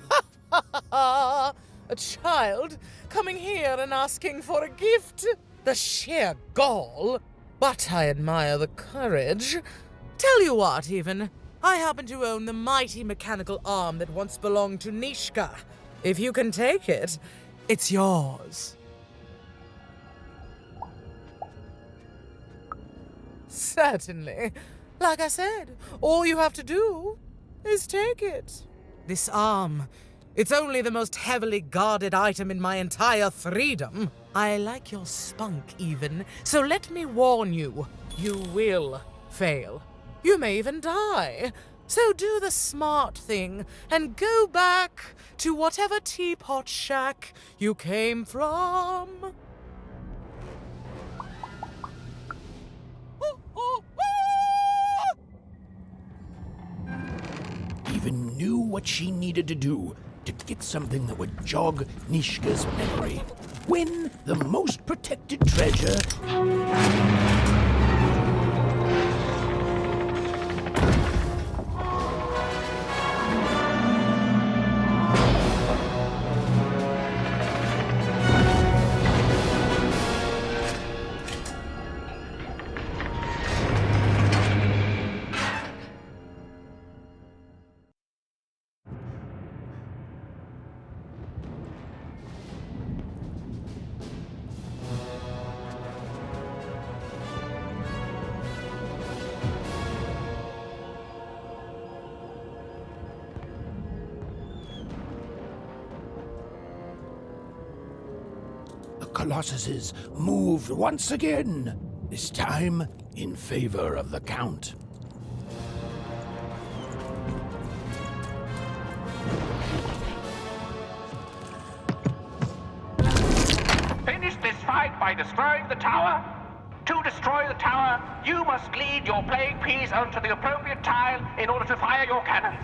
Ha ha ha ha! A child coming here and asking for a gift? The sheer gall! But I admire the courage. Tell you what, even. I happen to own the mighty mechanical arm that once belonged to Nishka. If you can take it, it's yours. Certainly. Like I said, all you have to do is take it. This arm, it's only the most heavily guarded item in my entire freedom. I like your spunk, even, so let me warn you, you will fail. You may even die. So do the smart thing and go back to whatever teapot shack you came from. Even knew what she needed to do to get something that would jog Nishka's memory. Win the most protected treasure. Colossuses moved once again, this time in favor of the Count. Finish this fight by destroying the tower. To destroy the tower, you must lead your playing piece onto the appropriate tile in order to fire your cannons.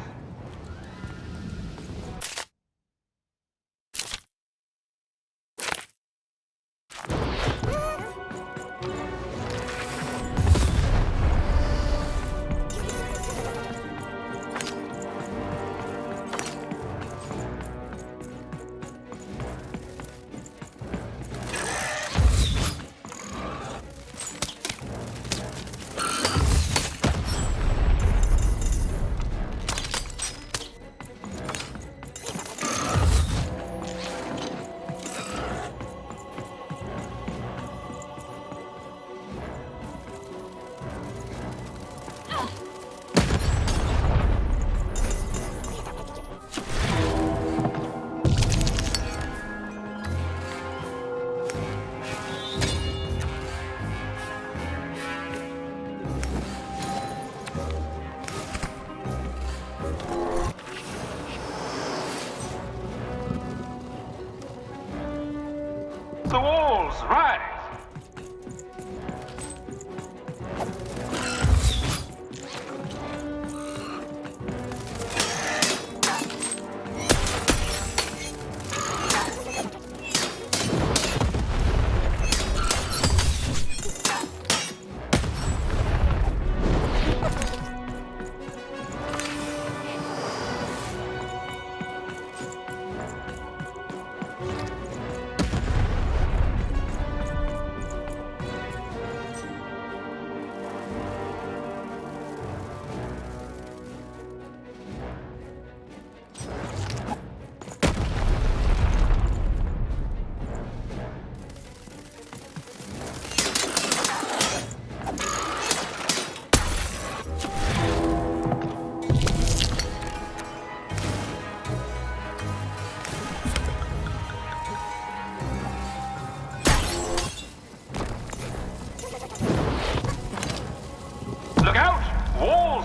The walls rise.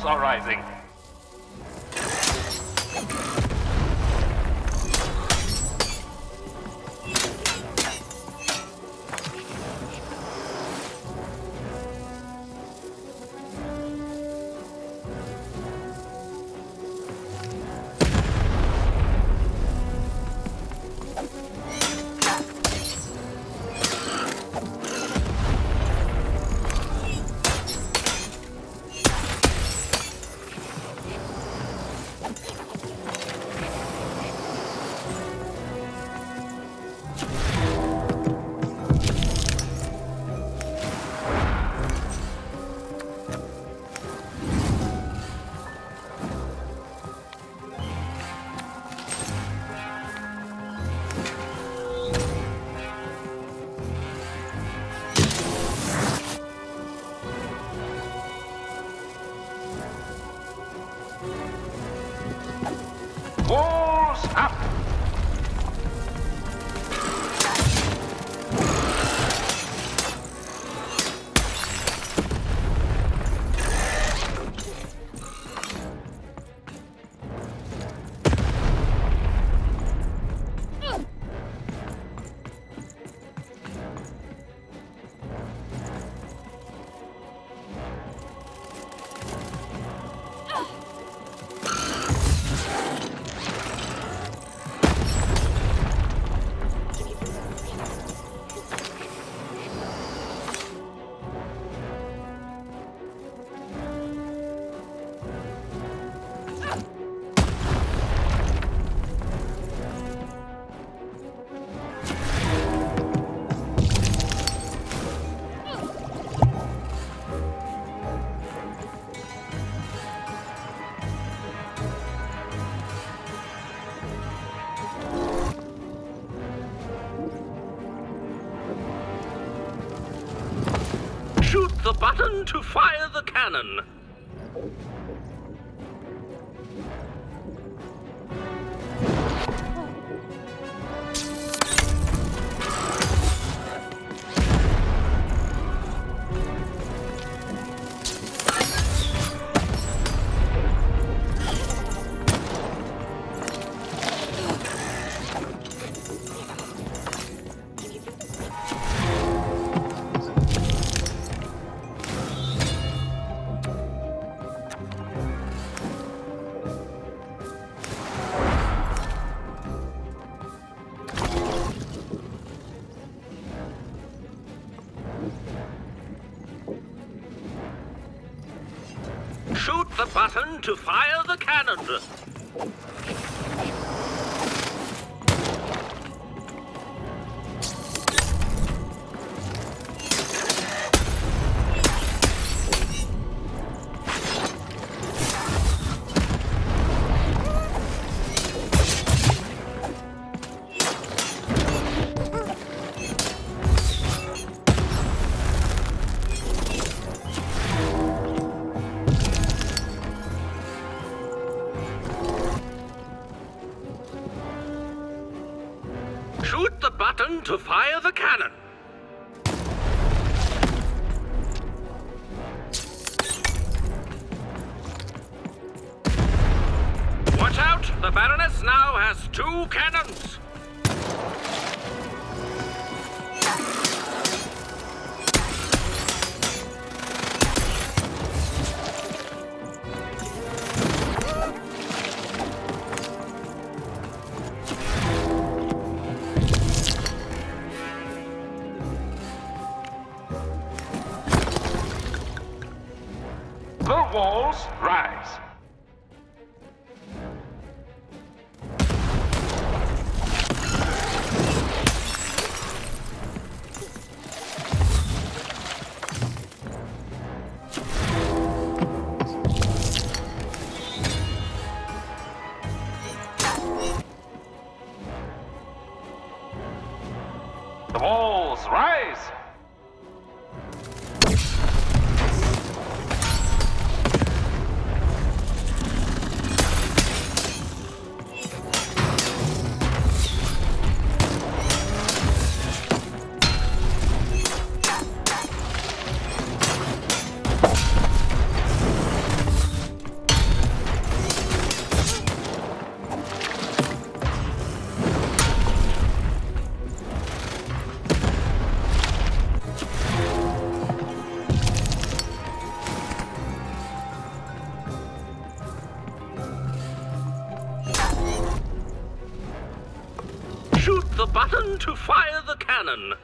walls are rising. Walls up! Shoot the button to fire the cannon. Shoot the button to fire the cannon. Shoot the button to fire the cannon. Watch out! The Baroness now has 2 cannons. The walls rise. The walls rise. button to fire the cannon.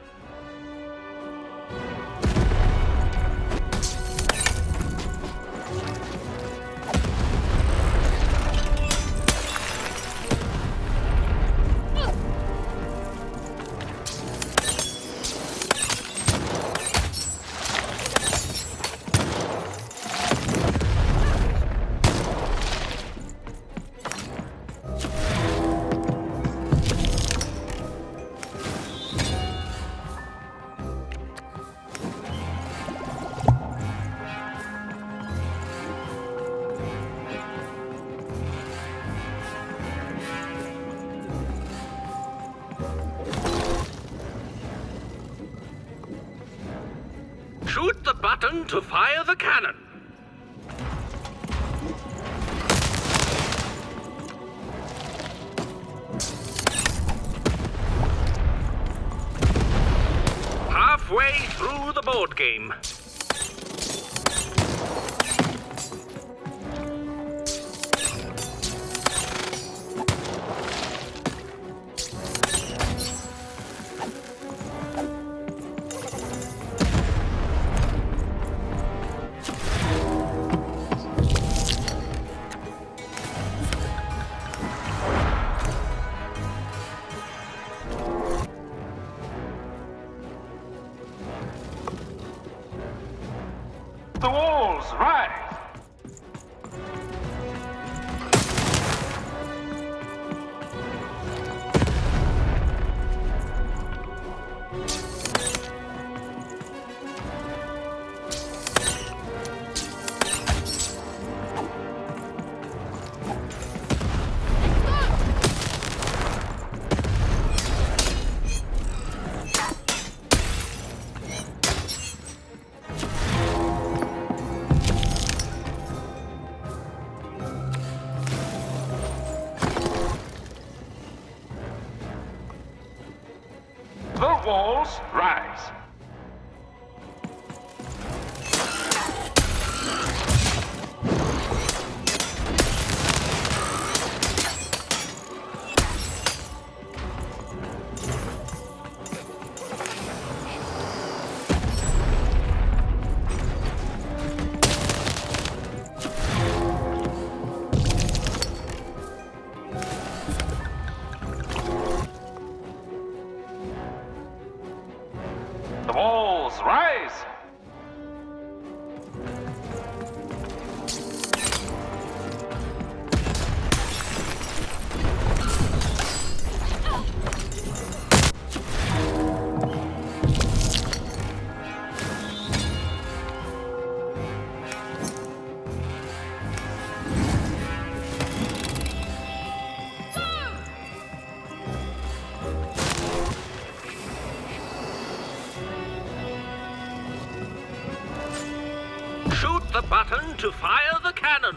Shoot the button to fire the cannon. Halfway through the board game. The walls rise! The walls rise. The walls rise! Shoot the button to fire the cannon.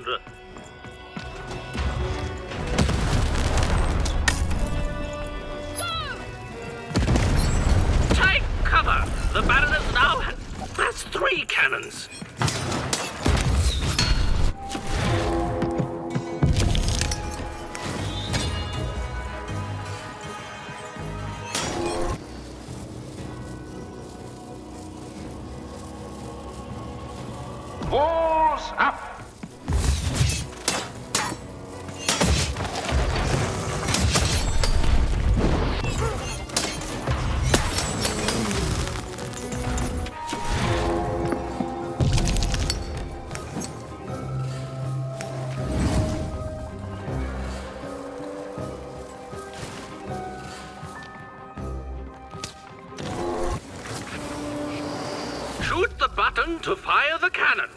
Take cover! The Baroness now has 3 cannons. Walls up! Shoot the button to fire the cannon.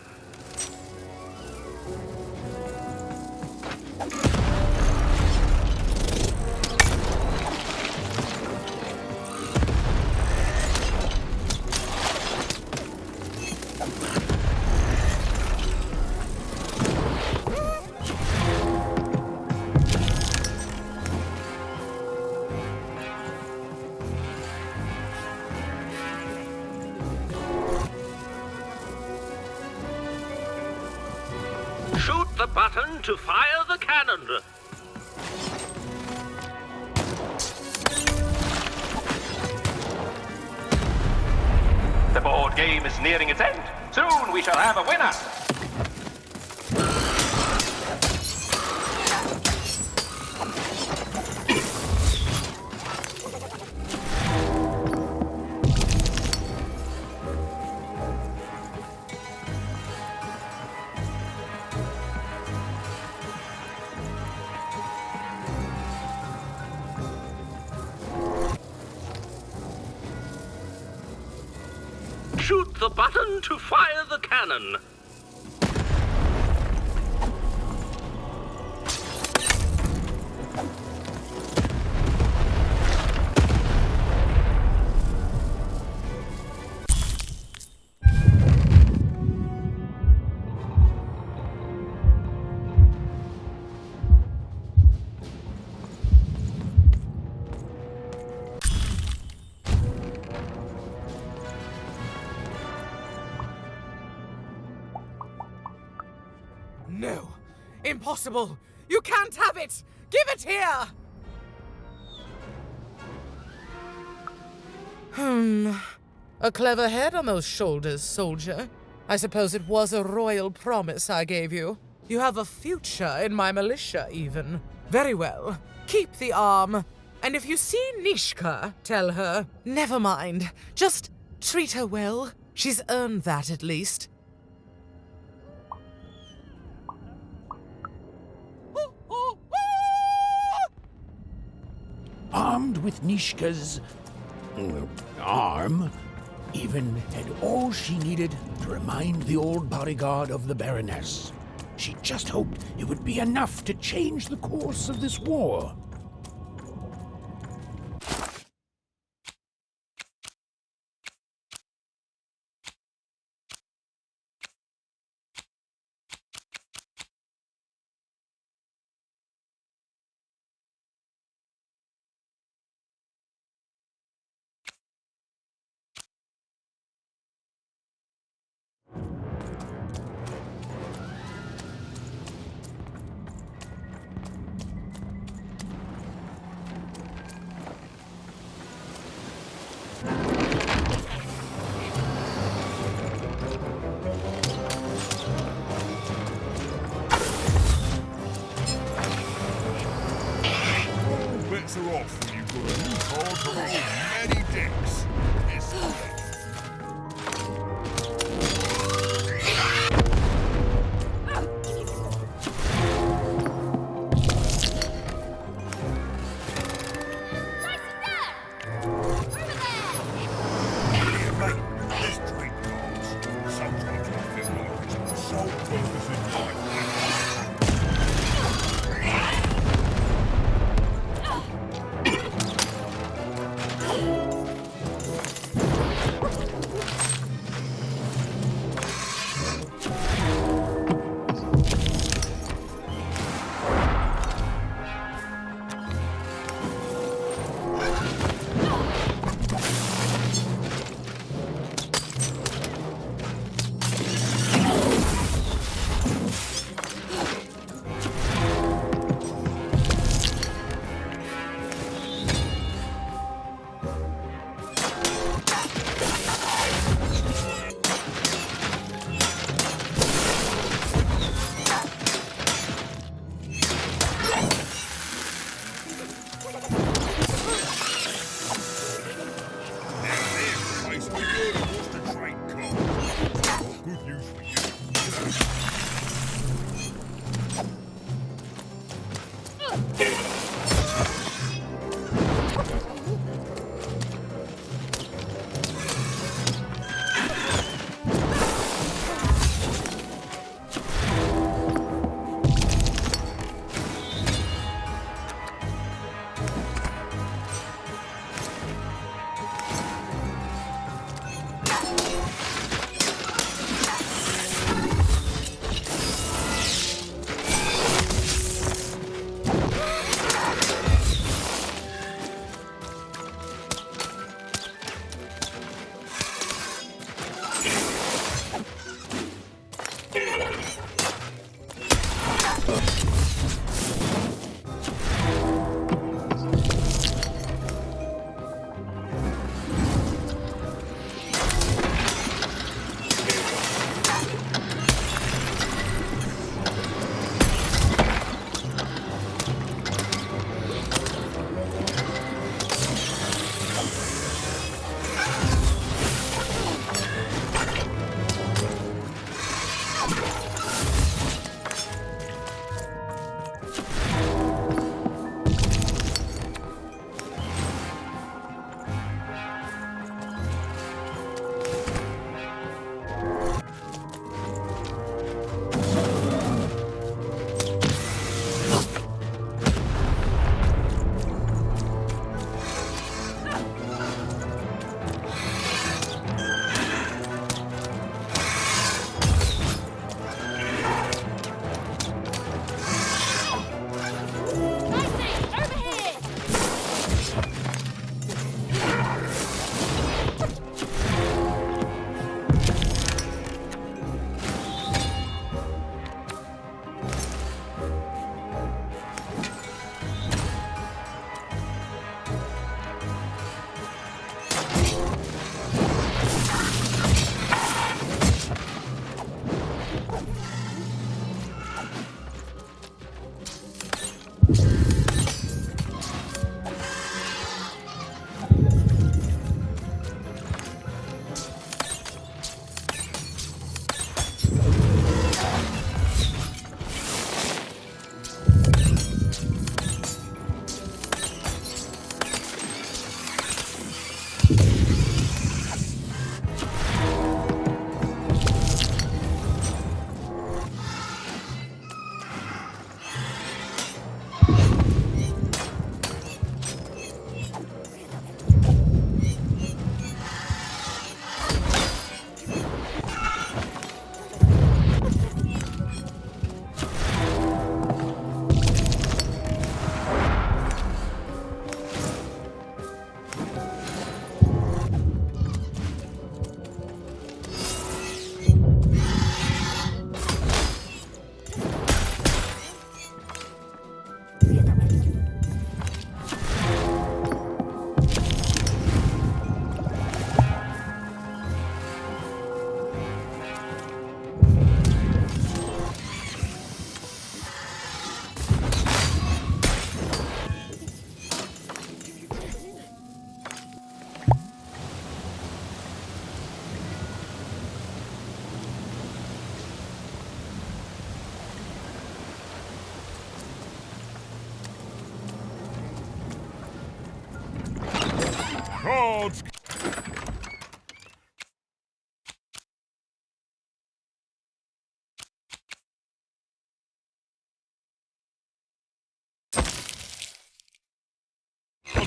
Shoot the button to fire the cannon. checkerboard game is nearing its end. Soon we shall have a winner. Shoot the button to fire the cannon. No! Impossible! You can't have it! Give it here! A clever head on those shoulders, soldier. I suppose it was a royal promise I gave you. You have a future in my militia, even. Very well. Keep the arm. And if you see Nishka, tell her, never mind. Just treat her well. She's earned that, at least. Armed with Nishka's arm, even had all she needed to remind the old bodyguard of the Baroness. She just hoped it would be enough to change the course of this war.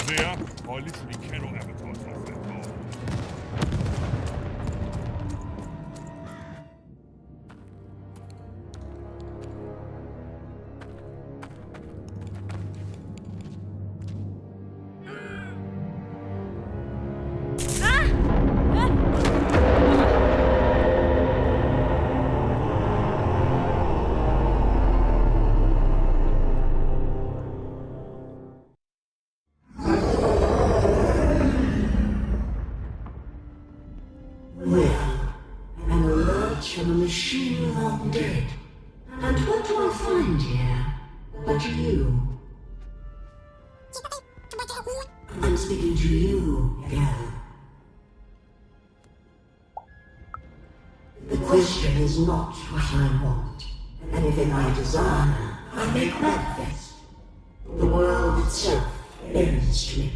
sehr, I literally cannot advertise myself. An alert from a machine long dead. And what do I find here but you? I'm speaking to you, girl. The question is not what I want. Anything I desire, I make manifest. The world itself bends to me.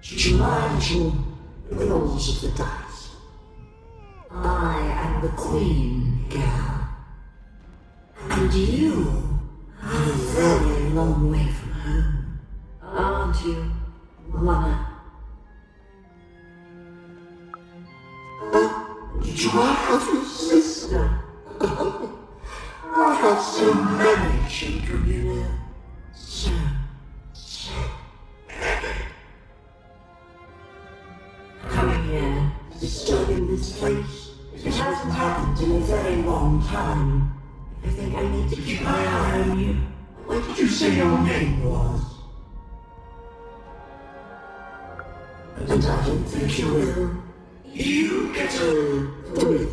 To my vision, the rolls of the dice. I am the queen, girl. And you are a very long way from home, aren't you, woman? Do I have a sister? I have so many children, you know. So coming here, disturbing this place. It hasn't happened in a very long time. I think I need to keep my eye on you. What did you say your name was? And I don't think you will. You get a thrill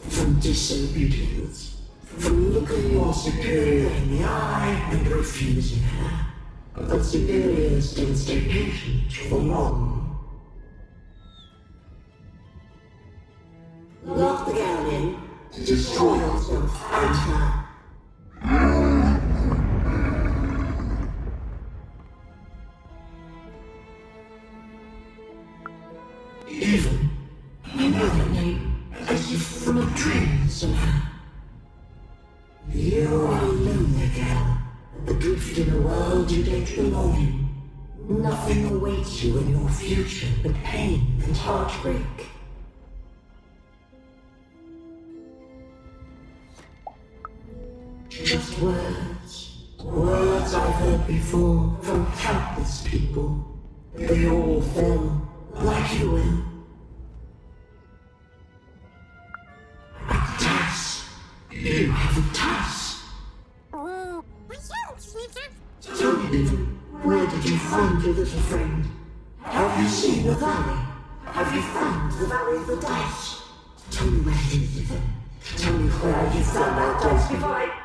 from disobedience, from looking your superior in the eye and refusing her. But superiors don't stay patient for long. Lock the girl in to destroy yourself and her. Even, I know that name as if from a dream somehow. You are a lonely girl, adrift in a world you don't belong in. Nothing awaits you in your future but pain and heartbreak. Just words. Words I've heard before from countless people. They all fell like you will. A task. You have a task. Tell me, Ethan, where did you find your little friend? Have you seen the valley? Have you found the valley of the dice? Tell me where it is, Ethan. Tell me where you found that dice before I...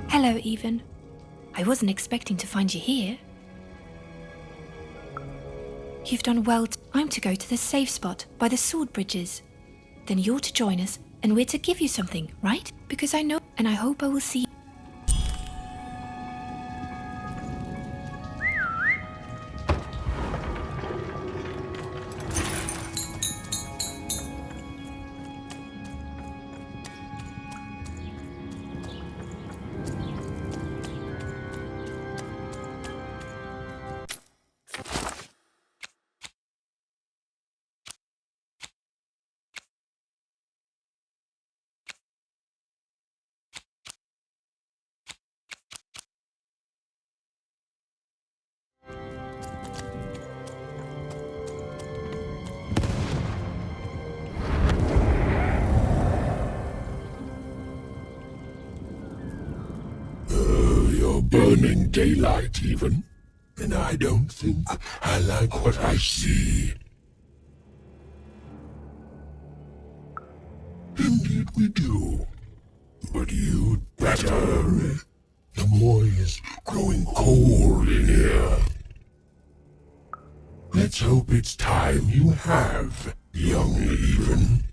Hello, Even. I wasn't expecting to find you here. You've done well. I'm to go to the safe spot by the sword bridges. Then you're to join us, and we're to give you something, right? Because I know, and I hope I will see you. Burning daylight, even. And I don't think I like what I see. think we do. But you'd better hurry. The boy is growing cold in here. Let's hope it's time you have, young even.